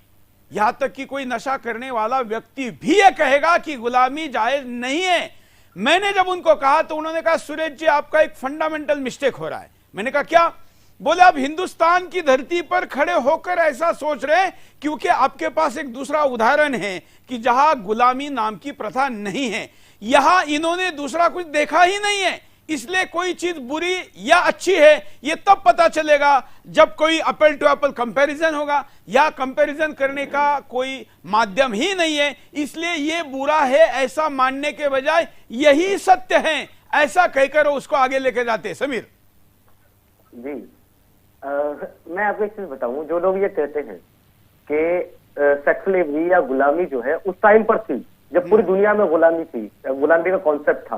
यहां तक कि कोई नशा करने वाला व्यक्ति भी ये कहेगा कि गुलामी जायज नहीं है। मैंने जब उनको कहा तो उन्होंने कहा सुरेश जी आपका एक फंडामेंटल मिस्टेक हो रहा है। मैंने कहा क्या? बोले आप हिंदुस्तान की धरती पर खड़े होकर ऐसा सोच रहे हैं क्योंकि आपके पास एक दूसरा उदाहरण है कि जहां गुलामी नाम की प्रथा नहीं है। यहां इन्होंने दूसरा कुछ देखा ही नहीं है, इसलिए कोई चीज बुरी या अच्छी है ये तब पता चलेगा जब कोई एप्पल टू एप्पल कंपैरिजन होगा, या कंपैरिजन करने का कोई माध्यम ही नहीं है, इसलिए ये बुरा है ऐसा मानने के बजाय यही सत्य है ऐसा कहकर उसको आगे लेके जाते हैं। समीर जी, मैं आपको एक चीज बताऊं, जो लोग ये कहते हैं कि सेक्सुलेवरी या गुलामी जो है उस टाइम पर थी जब पूरी दुनिया में गुलामी थी, गुलामी का कॉन्सेप्ट था।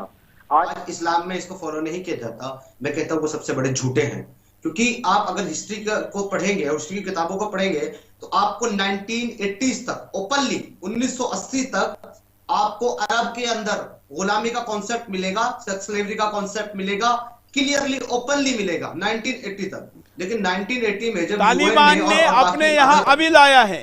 आज इस्लाम में इसको फॉलो नहीं किया जाता। मैं कहता हूँ वो सबसे बड़े झूठे हैं, क्योंकि आप अगर हिस्ट्री को पढ़ेंगे और हिस्ट्री की किताबों को पढ़ेंगे तो आपको 1980s तक ओपनली 1980 तक आपको अरब के अंदर गुलामी का कॉन्सेप्ट मिलेगा, सेक्सुलेवरी का कॉन्सेप्ट मिलेगा, क्लियरली ओपनली मिलेगा 1980 तक। लेकिन 1980 में जब तालिबान ने अपने यहाँ अभी लाया है,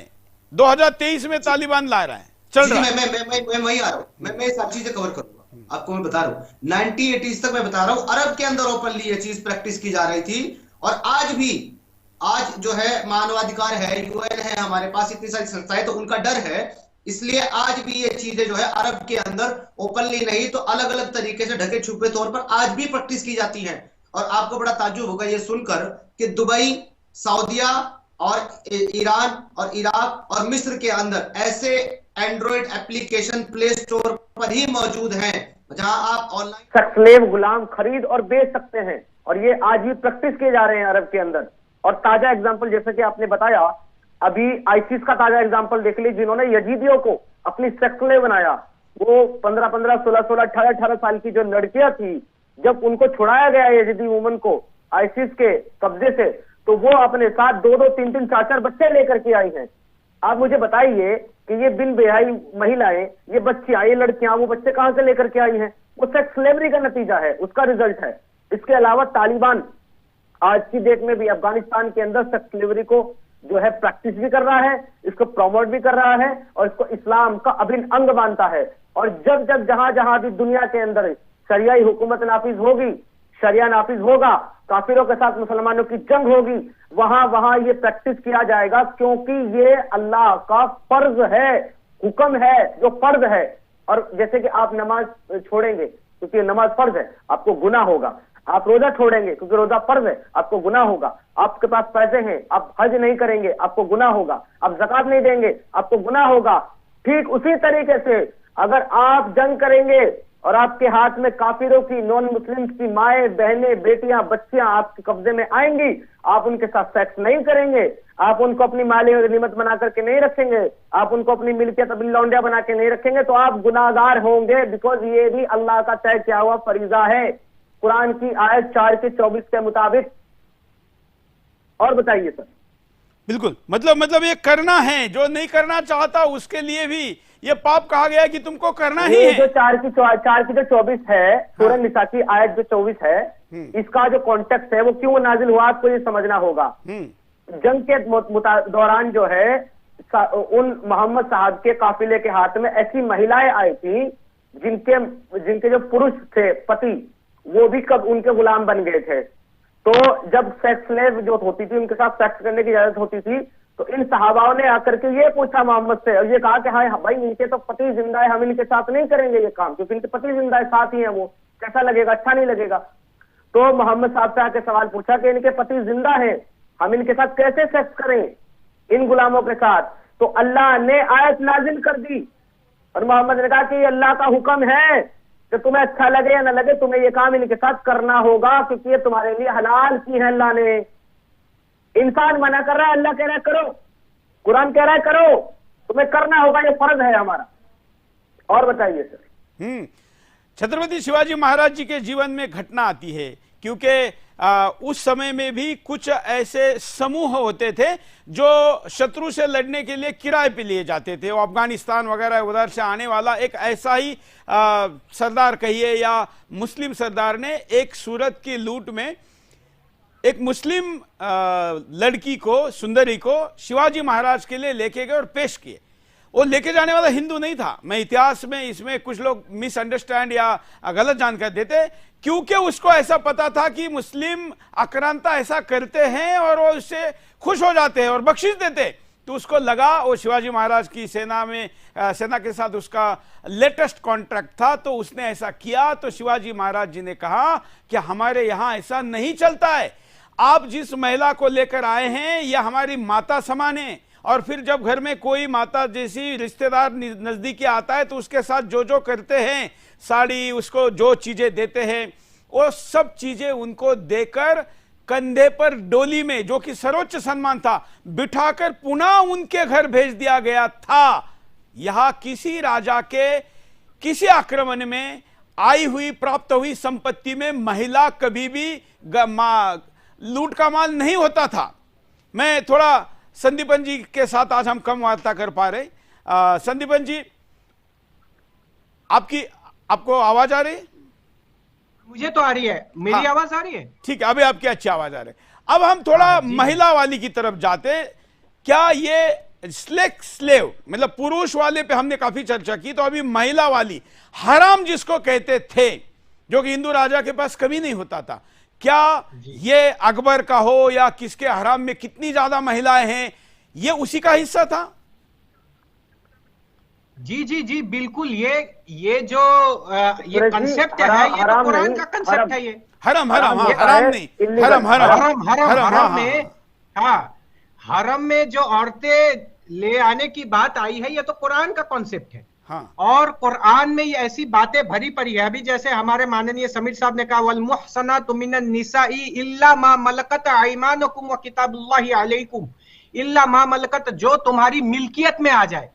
2023 में तालिबान ला रहा है, चल रहा है। मैं वही आ रहा हूँ, मैं सब चीजें कवर करूंगा, आपको मैं बता रहा हूँ 1980s तक मैं बता रहा हूँ अरब के अंदर ओपनली ये चीज प्रैक्टिस की जा रही थी। और आज भी, आज जो है मानवाधिकार है, यूएन है, हमारे पास इतनी सारी संस्थाएं, तो उनका डर है, इसलिए आज भी ये चीजें जो है अरब के अंदर ओपनली नहीं तो अलग अलग तरीके से ढके छुपे तौर पर आज भी प्रैक्टिस की जाती है। और आपको बड़ा ताज्जुब होगा ये सुनकर कि दुबई, सऊदिया और ईरान और इराक और मिस्र के अंदर ऐसे एंड्रॉइड एप्लीकेशन प्ले स्टोर पर ही मौजूद हैं जहां आप ऑनलाइन स्लेव गुलाम खरीद और बेच सकते हैं, और ये आज भी प्रैक्टिस किए जा रहे हैं अरब के अंदर। और ताजा एग्जांपल जैसे कि आपने बताया, अभी आईसिस का ताजा एग्जांपल देख लीजिए, जिन्होंने यजीदियों को अपनी सेक्स स्लेव बनाया। वो 15-15, 16-16, 18-18 साल की जो लड़कियां थी, जब उनको छुड़ाया गया यजीदी वुमन को आईसिस के कब्जे से, तो वो अपने साथ 2-2, 3-3, 4-4 बच्चे लेकर के आई हैं। आप मुझे बताइए कि ये बिन बेहाई महिलाएं, ये बच्चियां, ये लड़कियां, वो बच्चे कहां से लेकर के आई हैं? वो सेक्स स्लेवरी का नतीजा है, उसका रिजल्ट है। इसके अलावा तालिबान आज की डेट में भी अफगानिस्तान के अंदर सेक्स स्लेवरी को जो है प्रैक्टिस भी कर रहा है, इसको प्रमोट भी कर रहा है और इसको इस्लाम का अभिन्न अंग मानता है। और जब जब जहां जहां भी दुनिया के अंदर शरियाई हुकूमत नाफिज होगी, शरिया नाफिज होगा, काफिरों के साथ मुसलमानों की जंग होगी, वहां वहां ये प्रैक्टिस किया जाएगा, क्योंकि ये अल्लाह का फर्ज है, हुक्म है, जो फर्ज है। और जैसे कि आप नमाज छोड़ेंगे क्योंकि नमाज फर्ज है, आपको गुनाह होगा। आप रोजा छोड़ेंगे क्योंकि रोजा फर्ज है, आपको गुनाह होगा। आपके पास पैसे हैं, आप हज नहीं करेंगे, आपको गुनाह होगा। आप ज़कात नहीं देंगे, आपको गुनाह होगा। ठीक उसी तरीके से अगर आप जंग करेंगे और आपके हाथ में काफिरों की, नॉन मुस्लिम्स की माएं, बहनें, बेटियां, बच्चियां आपके कब्जे में आएंगी, आप उनके साथ सेक्स नहीं करेंगे, आप उनको अपनी माली गनीमत बना करके नहीं रखेंगे, आप उनको अपनी मिल्कियत अपनी लौंडिया बना के नहीं रखेंगे, तो आप गुनाहगार होंगे। बिकॉज ये भी अल्लाह का तय किया हुआ फरीजा है, कुरान की आयत 4 के 24 के मुताबिक। और बताइए सर। बिल्कुल, मतलब ये करना है, जो नहीं करना चाहता उसके लिए भी ये पाप कहा गया है कि तुमको करना ही है। जो 4 की जो 24 है, सूरह निसा की आयत जो 24 है, इसका जो कॉन्टेक्स्ट है वो क्यों नाजिल हुआ, आपको ये समझना होगा। जंग के दौरान जो है उन मोहम्मद साहब के काफिले के हाथ में ऐसी महिलाएं आई थी जिनके जो पुरुष थे, पति, वो भी कब उनके गुलाम बन गए थे। तो जब सेक्स स्लेव जो होती थी, उनके साथ सेक्स करने की इजाजत होती थी, तो इन सहाबाओं ने आकर के ये पूछा मोहम्मद से, और ये कहा कि हाँ भाई, इनके तो पति जिंदा है, हम इनके साथ नहीं करेंगे ये काम, क्योंकि इनके पति जिंदा है, साथ ही है, वो कैसा लगेगा, अच्छा नहीं लगेगा। तो मोहम्मद साहब से आके सवाल पूछा कि इनके पति जिंदा है, हम इनके साथ कैसे सेक्स करें, इन गुलामों के साथ। तो अल्लाह ने आयत नाजिल कर दी और मोहम्मद ने कहा कि ये अल्लाह का हुक्म है कि तुम्हें अच्छा लगे या ना लगे, तुम्हें ये काम इनके साथ करना होगा, क्योंकि ये तुम्हारे लिए हलाल की है अल्लाह ने। इंसान मना कर रहा है, अल्लाह कह रहा है करो, कुरान कह रहा है करो, तुम्हें करना होगा, ये फर्ज है हमारा। और बताइए सर। छत्रपति शिवाजी महाराज जी के जीवन में घटना आती है, क्योंकि उस समय में भी कुछ ऐसे समूह होते थे जो शत्रु से लड़ने के लिए किराए पे लिए जाते थे। वो अफगानिस्तान वगैरह उधर से आने वाला एक ऐसा ही सरदार कहिए या मुस्लिम सरदार ने एक सूरत की लूट में एक मुस्लिम लड़की को, सुंदरी को शिवाजी महाराज के लिए लेके गए और पेश किए। वो लेके जाने वाला हिंदू नहीं था। मैं इतिहास में इसमें कुछ लोग मिसअंडरस्टैंड या गलत जानकारी देते, क्योंकि उसको ऐसा पता था कि मुस्लिम आक्रांता ऐसा करते हैं और वो उससे खुश हो जाते हैं और बख्शिश देते। तो उसको लगा वो शिवाजी महाराज की सेना के साथ उसका लेटेस्ट कॉन्ट्रैक्ट था, तो उसने ऐसा किया। तो शिवाजी महाराज जी ने कहा कि हमारे यहाँ ऐसा नहीं चलता है, आप जिस महिला को लेकर आए हैं यह हमारी माता समान है, और फिर जब घर में कोई माता जैसी रिश्तेदार नजदीकी आता है तो उसके साथ जो जो करते हैं, साड़ी, उसको जो चीजें देते हैं, वो सब चीजें उनको देकर कंधे पर डोली में, जो कि सर्वोच्च सम्मान था, बिठाकर पुनः उनके घर भेज दिया गया था। यहां किसी राजा के किसी आक्रमण में आई हुई, प्राप्त हुई संपत्ति में महिला कभी भी लूट का माल नहीं होता था। मैं थोड़ा संदीपन जी के साथ आज हम कम वार्ता कर पा रहे। संदीपन जी, आपको आवाज आ रही है? मुझे तो आ रही है, मेरी आवाज आ रही है? ठीक है, अभी आपकी अच्छी आवाज आ रही है। अब हम थोड़ा महिला वाली की तरफ जाते। क्या ये स्लेव मतलब पुरुष वाले पे हमने काफी चर्चा की, तो अभी महिला वाली, हराम जिसको कहते थे, जो कि हिंदू राजा के पास कभी नहीं होता था, क्या ये अकबर का हो या किसके हराम में कितनी ज्यादा महिलाएं हैं, ये उसी का हिस्सा था? जी जी जी बिल्कुल। ये जो ये कंसेप्ट है, ये तो कुरान का कंसेप्ट है। ये हराम नहीं, हराम में, हरम में जो औरतें ले आने की बात आई है, ये तो कुरान का कॉन्सेप्ट है। हाँ। और कुरान में ये ऐसी बातें भरी पड़ी है। अभी जैसे हमारे माननीय समीर साहब ने कहा, वल मुहसनातु मिनन निसाई इल्ला मा मलकत अयमानुकुम व किताबुल्लाहि अलैकुम इल्ला मा मलकत, जो तुम्हारी मिल्कियत में आ जाए।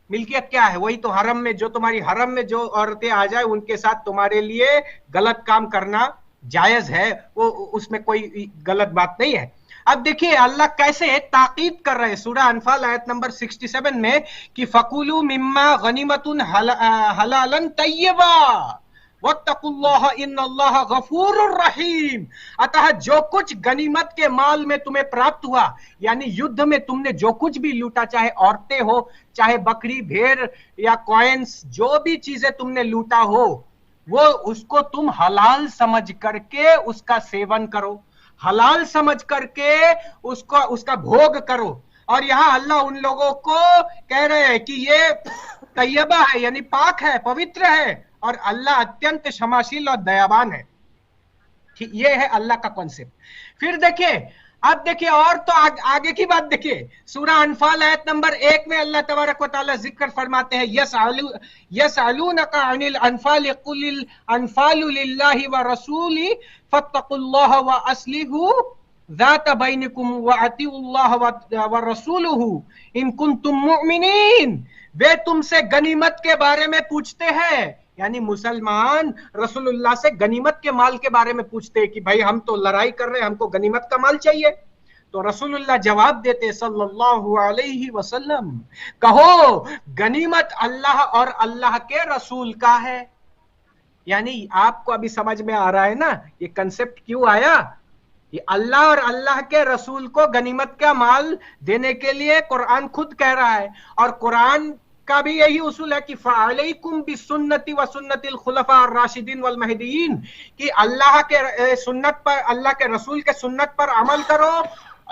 मिल्कियत क्या है? वही तो हरम में, जो तुम्हारी हरम में जो औरतें आ जाए उनके साथ तुम्हारे लिए गलत काम करना जायज है, वो उसमें कोई गलत बात नहीं है। अब देखिए अल्लाह कैसे ताकीद कर रहे हैं सूरह अनफाल आयत नंबर 67 में कि फकुलू मिम्मा गनीमतुन हलालन तय्यबा वत्तकुल्लाह इन्नल्लाह गफूरुर रहीम। अतः जो कुछ गनीमत के माल में तुम्हें प्राप्त हुआ, यानी युद्ध में तुमने जो कुछ भी लूटा, चाहे औरतें हो, चाहे बकरी, भेड़ या कॉइन्स, जो भी चीजें तुमने लूटा हो, वो उसको तुम हलाल समझ करके उसका सेवन करो, हलाल समझ करके उसका भोग करो। और यहाँ अल्लाह उन लोगों को कह रहे हैं कि ये तैयबा है, यानी पाक है, पवित्र है, और अल्लाह अत्यंत क्षमाशील और दयावान है। ठीक, ये है अल्लाह का कॉन्सेप्ट। फिर देखिए, अब देखिए और तो आगे की बात देखिए, सूरह अनफाल आयत नंबर 1 में अल्लाह तबारक व तआला जिक्र फरमाते हैं, यसअलूनका अनिल अनफाल कुलिल अनफालु लिल्लाहि व रसूली फत्तकुल्लाह व अस्लिहू ज़ात बैनिकुम व अतिउल्लाह व रसूलुहु इन कुंतुम मुमिनीन। वे तुमसे गनीमत के बारे में पूछते हैं, यानी मुसलमान रसूलुल्लाह से गनीमत के माल के बारे में पूछते हैं कि भाई हम तो लड़ाई कर रहे हैं, हमको गनीमत का माल चाहिए। तो रसूलुल्लाह जवाब देते सल्लल्लाहु अलैहि वसल्लम, कहो गनीमत अल्लाह और अल्लाह के रसूल का है। यानी आपको अभी समझ में आ रहा है ना ये कंसेप्ट क्यों आया? ये अल्लाह और अल्लाह के रसूल को गनीमत का माल देने के लिए कुरान खुद कह रहा है। और कुरान का भी यही उसूल है कि फ़अलैकुम बिसुन्नति व सुन्नतिल खुलफा ar-राशिदीन वल महदीयीन, कि अल्लाह के सुन्नत पर, अल्लाह के रसूल के सुन्नत पर अमल करो,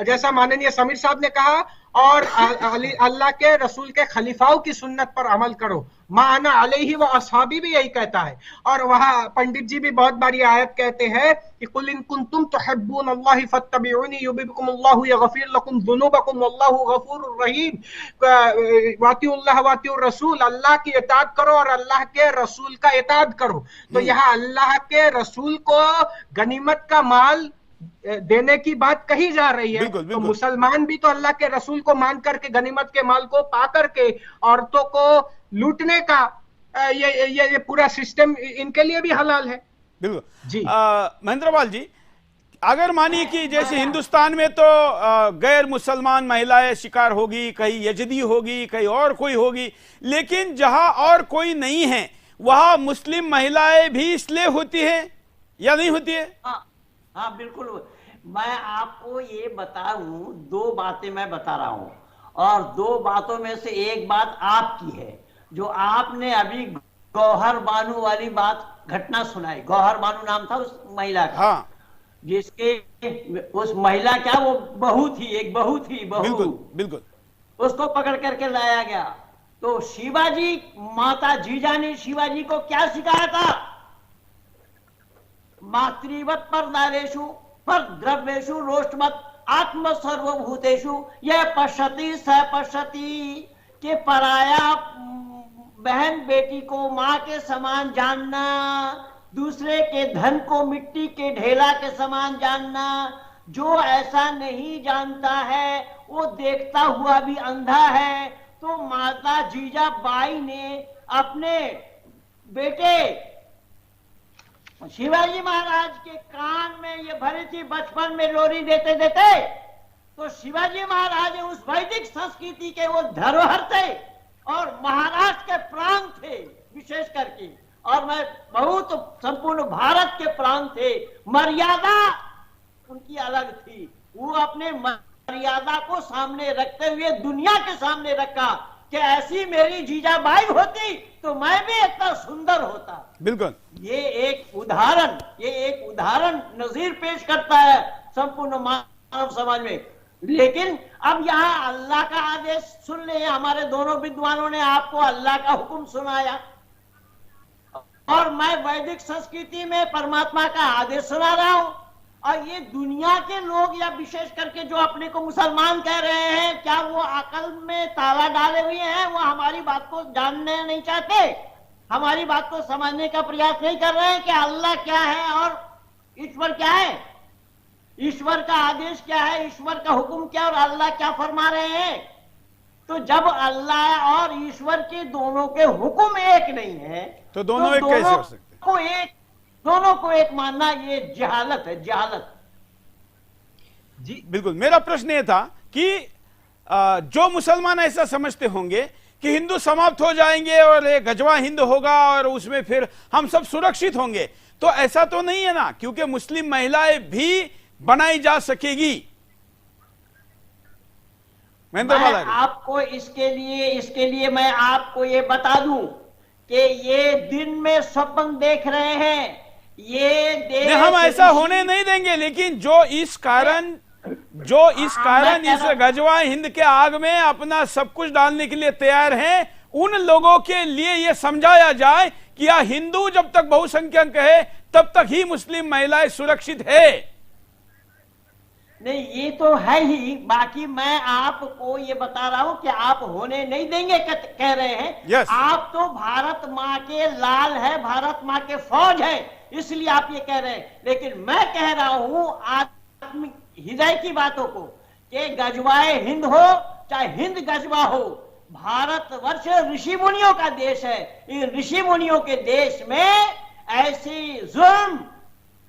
जैसा माननीय समीर साहब ने कहा, और अल्लाह के रसूल के खलीफाओं की सुन्नत पर अमल करो। माना अलैहि व अस्हाबी भी यही कहता है। और वहाँ पंडित जी भी बहुत बारी आयत कहते हैं कि कुल इन कुंतुम तुहिब्बून अल्लाह फत्तबिऊनी युबिबकुमुल्लाहु यगफिर लकुम ज़ुनूबकुम वल्लाहु गफूरुर रहीम। वातिउल्लाह वातिउर रसूल, अल्लाह की इताअत करो और अल्लाह के रसूल का इताअत करो। तो यहाँ अल्लाह के रसूल को गनीमत का माल देने की बात कही जा रही है। बिल्कुल, बिल्कुल। तो मुसलमान भी तो अल्लाह के रसूल को मान करके गनीमत के माल को पा करके औरतों को लूटने का ये पूरा सिस्टम इनके लिए भी हलाल है। बिल्कुल जी। महेंद्रपाल जी, अगर मानिए कि जैसे हिंदुस्तान में तो गैर मुसलमान महिलाएं शिकार होगी, कहीं यजदी होगी, कहीं और कोई होगी, लेकिन जहां और कोई नहीं है वहां मुस्लिम महिलाएं भी इसलिए होती है या नहीं होती है? हाँ बिल्कुल। मैं आपको ये बताऊं, दो बातें मैं बता रहा हूं, और दो बातों में से एक बात आपकी है, जो आपने अभी गौहर बानू वाली बात घटना सुनाई। गौहर बानू नाम था उस महिला का। हाँ। जिसके उस महिला क्या, वो बहू थी, एक बहू थी, बहू। बिल्कुल बिल्कुल। उसको पकड़ करके लाया गया। तो शिवाजी, माता जीजा ने शिवाजी को क्या सिखाया था? मातृवत पर नारेशु पर द्रव्येशु रोष्टमत आत्म सर्वभूतेषु यह पश्यति स पश्यति, के पराया बहन बेटी को माँ के समान जानना, दूसरे के धन को मिट्टी के ढेला के समान जानना। जो ऐसा नहीं जानता है वो देखता हुआ भी अंधा है। तो माता जीजाबाई ने अपने बेटे शिवाजी महाराज के कान में ये भरी थी बचपन में लोरी देते देते। तो शिवाजी महाराज उस वैदिक संस्कृति के वो धरोहर थे और महाराष्ट्र के प्राण थे विशेष करके, और मैं बहुत संपूर्ण भारत के प्राण थे। मर्यादा उनकी अलग थी। वो अपने मर्यादा को सामने रखते हुए दुनिया के सामने रखा कि ऐसी मेरी जीजाबाई होती तो मैं भी इतना सुंदर होता। बिल्कुल। ये एक उदाहरण नजीर पेश करता है संपूर्ण मानव समाज में। लेकिन अब यहाँ अल्लाह का आदेश सुन ले। हमारे दोनों विद्वानों ने आपको अल्लाह का हुक्म सुनाया और मैं वैदिक संस्कृति में परमात्मा का आदेश सुना रहा हूं। और ये दुनिया के लोग या विशेष करके जो अपने को मुसलमान कह रहे हैं, क्या वो अकल में ताला डाले हुए हैं? वो हमारी बात को जानने नहीं चाहते, हमारी बात को समझने का प्रयास नहीं कर रहे हैं कि अल्लाह क्या है और ईश्वर क्या है, ईश्वर का आदेश क्या है, ईश्वर का हुक्म क्या और अल्लाह क्या फरमा रहे हैं। तो जब अल्लाह और ईश्वर के दोनों के हुक्म एक नहीं है तो दोनों एक कैसे हो सकते हैं? दोनों को एक मानना ये जहालत है, जहालत। जी बिल्कुल। मेरा प्रश्न ये था कि जो मुसलमान ऐसा समझते होंगे कि हिंदू समाप्त हो जाएंगे और एक गजवा हिंद होगा और उसमें फिर हम सब सुरक्षित होंगे, तो ऐसा तो नहीं है ना, क्योंकि मुस्लिम महिलाएं भी बनाई जा सकेगी। मैं आपको इसके लिए मैं आपको ये बता दूं कि ये दिन में स्वप्न देख रहे हैं, ये देश हम ऐसा होने नहीं देंगे, लेकिन जो इस कारण इस गजवा हिंद के आग में अपना सब कुछ डालने के लिए तैयार हैं, उन लोगों के लिए यह समझाया जाए कि यह हिंदू जब तक बहुसंख्यक है तब तक ही मुस्लिम महिलाएं सुरक्षित है। नहीं, ये तो है ही। बाकी मैं आपको ये बता रहा हूं कि आप होने नहीं देंगे कह रहे हैं। yes. आप तो भारत माँ के लाल है, भारत माँ के फौज है, इसलिए आप ये कह रहे हैं। लेकिन मैं कह रहा हूं आत्मिक हृदय की बातों को कि गजवाए हिंद हो चाहे हिंद गजवा हो, भारतवर्ष ऋषि मुनियों का देश है। इन ऋषि मुनियों के देश में ऐसी जुल्म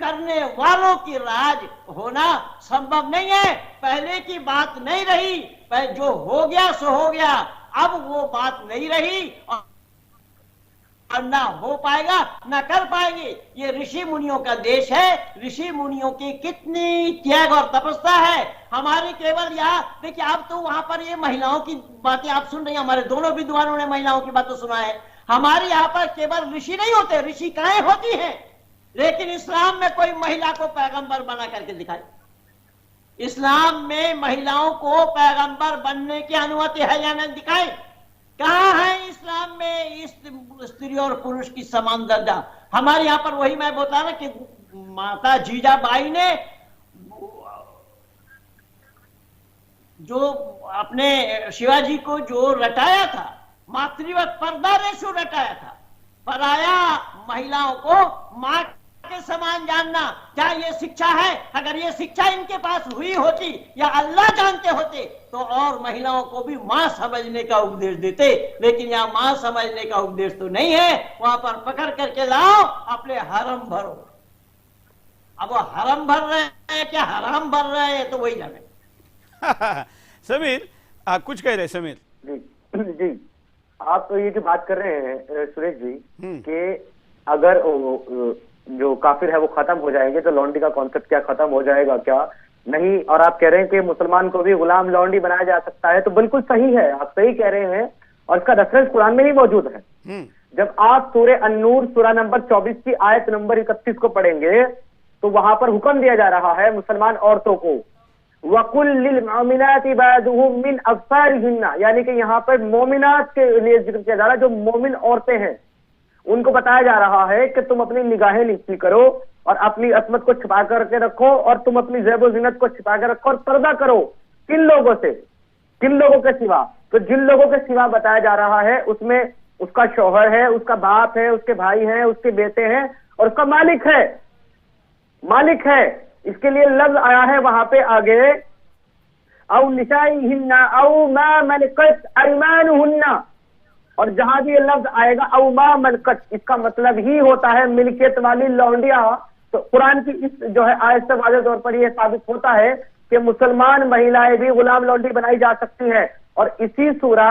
करने वालों की राज होना संभव नहीं है। पहले की बात नहीं रही, जो हो गया सो हो गया, अब वो बात नहीं रही और ना हो पाएगा ना कर पाएंगे। ये ऋषि मुनियों का देश है, ऋषि मुनियों की कितनी त्याग और तपस्या है। हमारे केवल यहाँ देखिए, आप तो वहां पर ये महिलाओं की बातें आप सुन रही हैं, हमारे दोनों विद्वानों ने महिलाओं की बातें सुना है। हमारे यहाँ पर केवल ऋषि नहीं होते, ऋषिकाएं होती हैं, लेकिन इस्लाम में कोई महिला को पैगंबर बना करके दिखाए। इस्लाम में महिलाओं को पैगंबर बनने की अनुमति है या नहीं, दिखाए। कहां है इस्लाम में स्त्री और पुरुष की समान दर्जा? हमारे यहां पर वही मैं बता रहा कि माता जीजाबाई ने जो अपने शिवाजी को जो रटाया था, मातृवत पर्दा रेशु रटाया था, पराया महिलाओं को मां के समान जानना, क्या ये शिक्षा है? अगर ये शिक्षा इनके पास हुई होती या अल्लाह जानते होते तो और महिलाओं को भी मां समझने का उपदेश देते। लेकिन यहाँ मां समझने का उपदेश तो नहीं है, वहां पर पकड़ करके लाओ, अपने हरम भरो। अब वो हरम भर रहे हैं क्या हराम भर रहे हैं, तो वही जाने। समीर कुछ कह रहे? समीर जी, आप तो ये जो बात कर रहे हैं सुरेश जी कि अगर जो काफिर है वो खत्म हो जाएंगे तो लौंडी का कॉन्सेप्ट क्या खत्म हो जाएगा क्या? नहीं। और आप कह रहे हैं कि मुसलमान को भी गुलाम लौंडी बनाया जा सकता है, तो बिल्कुल सही है, आप सही कह रहे हैं, और इसका रेफरेंस कुरान में ही मौजूद है। जब आप सूरह अन-नूर सूरह नंबर 24 की आयत नंबर 31 को पढ़ेंगे तो वहां पर हुक्म दिया जा रहा है मुसलमान औरतों को, वकुल लिल मोमिनाति बादुहुम मिन अब्सारिहिन्ना, यानी कि यहाँ पर मोमिनात के लिए जिक्र किया जा रहा है। जो मोमिन औरतें हैं उनको बताया जा रहा है कि तुम अपनी निगाहें नीची करो और अपनी असमत को छिपा करके रखो और तुम अपनी ज़ैब ज़ीनत को छिपा कर रखो और पर्दा करो। किन लोगों से? किन लोगों के सिवा? तो जिन लोगों के सिवा बताया जा रहा है उसमें उसका शौहर है, उसका बाप है, उसके भाई हैं, उसके बेटे हैं और उसका मालिक है। मालिक है, इसके लिए लफ्ज आया है वहां पे आगे, औ निसाइहिन्ना औ मा मलकत अयमानुहुन्ना, और जहां भी ये लफ्ज आएगा औ मा मलकत, इसका मतलब ही होता है मिल्कियत वाली लौंडिया। तो कुरान की इस जो है आयत से वाज़ेह तौर पर यह साबित होता है कि मुसलमान महिलाएं भी गुलाम लौंडी बनाई जा सकती हैं। और इसी सूरा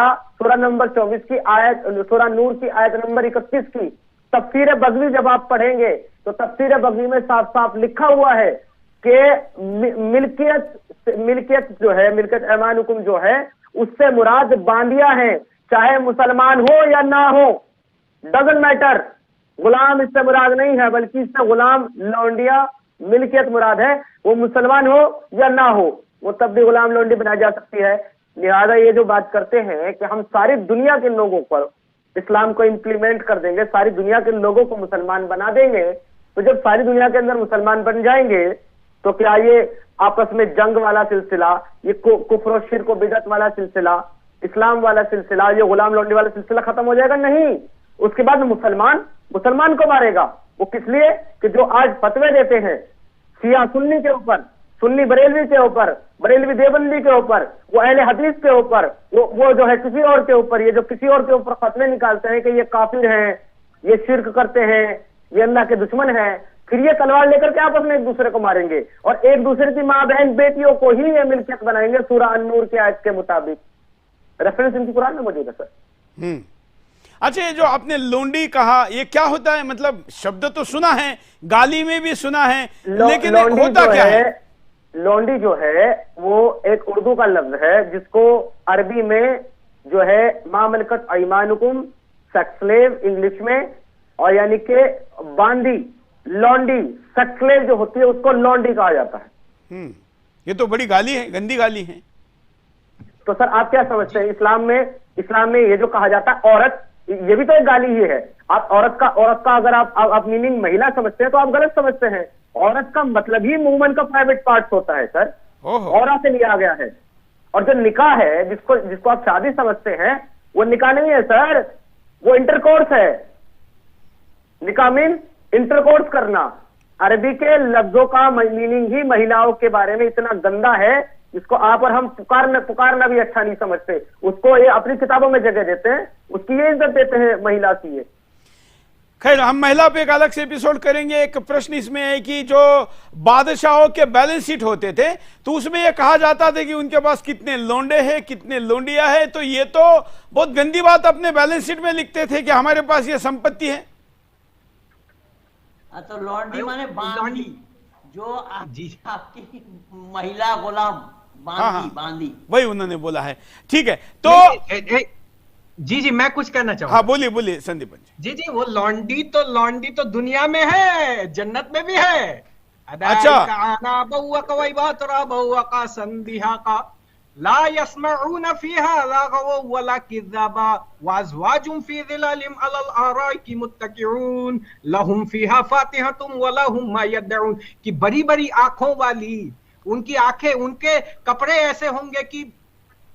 नंबर 24 की आयत, सूरा नूर की आयत नंबर 31 की तफसीर बगवी जब आप पढ़ेंगे तो तफसीर बगवी में साफ साफ लिखा हुआ है कि मिल्कियत जो है, मिल्कियत ऐमानुकुम जो है, उससे मुराद बांदिया है, चाहे मुसलमान हो या ना हो, डजंट मैटर। गुलाम इससे मुराद नहीं है, बल्कि इससे गुलाम लौंडिया मिल्कियत मुराद है। वो मुसलमान हो या ना हो, वो तब भी गुलाम लौंडी बनाई जा सकती है। लिहाजा ये जो बात करते हैं कि हम सारी दुनिया के लोगों पर इस्लाम को इम्प्लीमेंट कर देंगे, सारी दुनिया के लोगों को मुसलमान बना देंगे, तो जब सारी दुनिया के अंदर मुसलमान बन जाएंगे तो क्या ये आपस में जंग वाला सिलसिला, ये कुफ्र और शिर्क व बिदअत वाला सिलसिला, इस्लाम वाला सिलसिला, ये गुलाम लौटने वाला सिलसिला खत्म हो जाएगा? नहीं। उसके बाद मुसलमान को मारेगा। वो किस लिए? कि जो आज फतवे देते हैं शिया सुन्नी के ऊपर, सुन्नी बरेलवी के ऊपर, बरेलवी देवबंदी के ऊपर, वो अहले हदीस के ऊपर, वो जो है किसी और के ऊपर, ये जो किसी और के ऊपर फतवे निकालते हैं कि ये काफिर हैं, ये शिर्क करते हैं, ये अल्लाह के दुश्मन हैं, फिर ये तलवार लेकर के आपस में एक दूसरे को मारेंगे और एक दूसरे की माँ बहन बेटियों को ही ये मिल्कियत बनाएंगे सूरह अन-नूर के आयत के मुताबिक। रेफरेंस इनकी कुरान में मौजूद है सर। अच्छा, ये जो आपने लोंडी कहा, ये क्या होता है? मतलब शब्द तो सुना है, गाली में भी सुना है, लेकिन होता क्या है? लोंडी जो है वो एक उर्दू का लफ्ज है जिसको अरबी में जो है मा मलकत ऐमानुकुम, सेक्सलेव इंग्लिश में, और यानी कि बांदी, लॉन्डी, सेक्सलेव जो होती है उसको लॉन्डी कहा जाता है। ये तो बड़ी गाली है, गंदी गाली है। तो सर आप क्या समझते हैं? इस्लाम में ये जो कहा जाता है औरत, ये भी तो एक गाली ही है। आप औरत का अगर आप मीनिंग महिला समझते हैं तो आप गलत समझते हैं। औरत का मतलब ही वुमन का प्राइवेट पार्ट होता है सर, औरत से लिया गया है। और जो निकाह है, जिसको आप शादी समझते हैं, वो निकाह नहीं है सर, वो इंटरकोर्स है। निकाह मीन इंटरकोर्स करना। अरबी के लफ्जों का मीनिंग ही महिलाओं के बारे में इतना गंदा है जिसको आप और हम पुकारना भी अच्छा नहीं समझते। उसको ये अपनी किताबों में जगह देते हैं, उसकी ये इज्जत देते हैं महिला की। ये खैर, हम महिला पे एक अलग से एपिसोड करेंगे। एक प्रश्न इसमें है कि जो बादशाहों के बैलेंस शीट होते थे तो उसमें यह कहा जाता था कि उनके पास कितने लोंडे हैं, कितने लोंडिया है, तो ये तो बहुत गंदी बात अपने बैलेंस शीट में लिखते थे कि हमारे पास ये संपत्ति है। तो लॉन्डी माने बांदी, जो आपकी महिला गुलाम बांदी, वही उन्होंने बोला है। ठीक है, तो जी मैं कुछ कहना चाहूंगा। हाँ बोलिए संदीप जी। वो लॉन्डी तो दुनिया में है, जन्नत में भी है। अच्छा, ला यस्मऊन फीहा लागवा वला किज़्ज़ाबा वअज़वाजुम फी ज़िलालिम अलल आराइकि मुत्तकिऊन लहुम फीहा फातिहतुम वलहुम मा यदऊन। कि बड़ी-बड़ी आंखों वाली, उनकी आंखें, उनके कपड़े ऐसे होंगे कि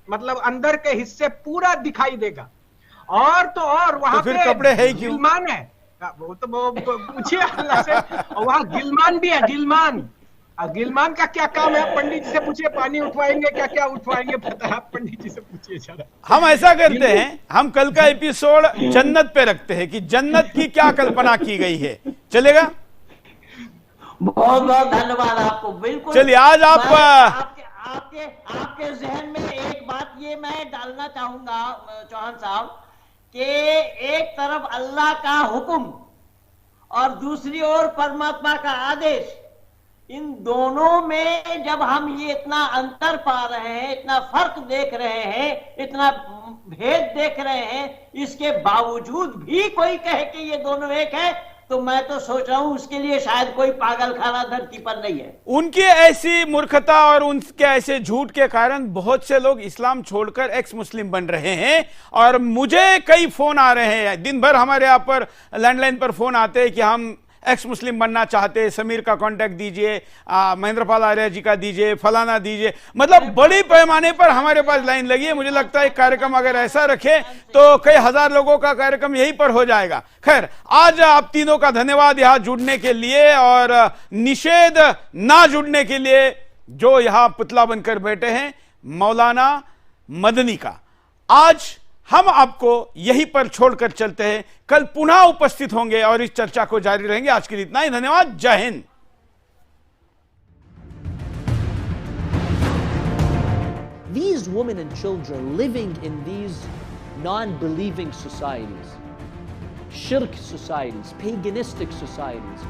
मतलब अंदर के हिस्से पूरा दिखाई देगा। और तो और वहां तो पे कपड़े है क्यों? गिलमान है, वो तो पूछिए अल्लाह से। और वहां गिलमान भी है। गिलमान का क्या काम है? पंडित जी से पूछिए, पानी उठवाएंगे क्या उठवाएंगे पता है? आप पंडित जी से पूछिए जरा। हम ऐसा करते हैं, हम कल का एपिसोड जन्नत पे रखते हैं कि जन्नत की क्या कल्पना की गई है, चलेगा? बहुत बहुत धन्यवाद आपको। बिल्कुल। चलिए, आज आपके जहन में एक बात ये मैं डालना चाहूंगा चौहान साहब, कि एक तरफ अल्लाह का हुक्म और दूसरी ओर परमात्मा का आदेश, इन दोनों में जब हम ये इतना अंतर पा रहे हैं, इतना फर्क देख रहे हैं, इतना भेद देख रहे हैं, इसके बावजूद भी कोई कहे कि ये दोनों एक है, तो मैं तो सोच रहा हूं उसके लिए शायद कोई पागल खाना धरती पर नहीं है। उनकी ऐसी मूर्खता और उनके ऐसे झूठ के कारण बहुत से लोग इस्लाम छोड़कर एक्स मुस्लिम बन रहे हैं। और मुझे कई फोन आ रहे हैं, दिन भर हमारे यहाँ पर लैंडलाइन पर फोन आते हैं कि हम एक्स मुस्लिम बनना चाहते हैं, समीर का कांटेक्ट दीजिए, महेंद्र पाल आर्य जी का दीजिए, फलाना दीजिए। मतलब बड़ी पैमाने पर हमारे पास लाइन लगी है। मुझे लगता है कार्यक्रम अगर ऐसा रखे तो कई हजार लोगों का कार्यक्रम यहीं पर हो जाएगा। खैर, आज आप तीनों का धन्यवाद यहां जुड़ने के लिए और निषेध ना जुड़ने के लिए, जो यहां पुतला बनकर बैठे हैं मौलाना मदनी का। आज हम आपको यहीं पर छोड़कर चलते हैं, कल पुनः उपस्थित होंगे और इस चर्चा को जारी रहेंगे। आज के लिए इतना ही, धन्यवाद, जय Hind. These women and children living in these non-believing societies, shirk societies, paganistic societies,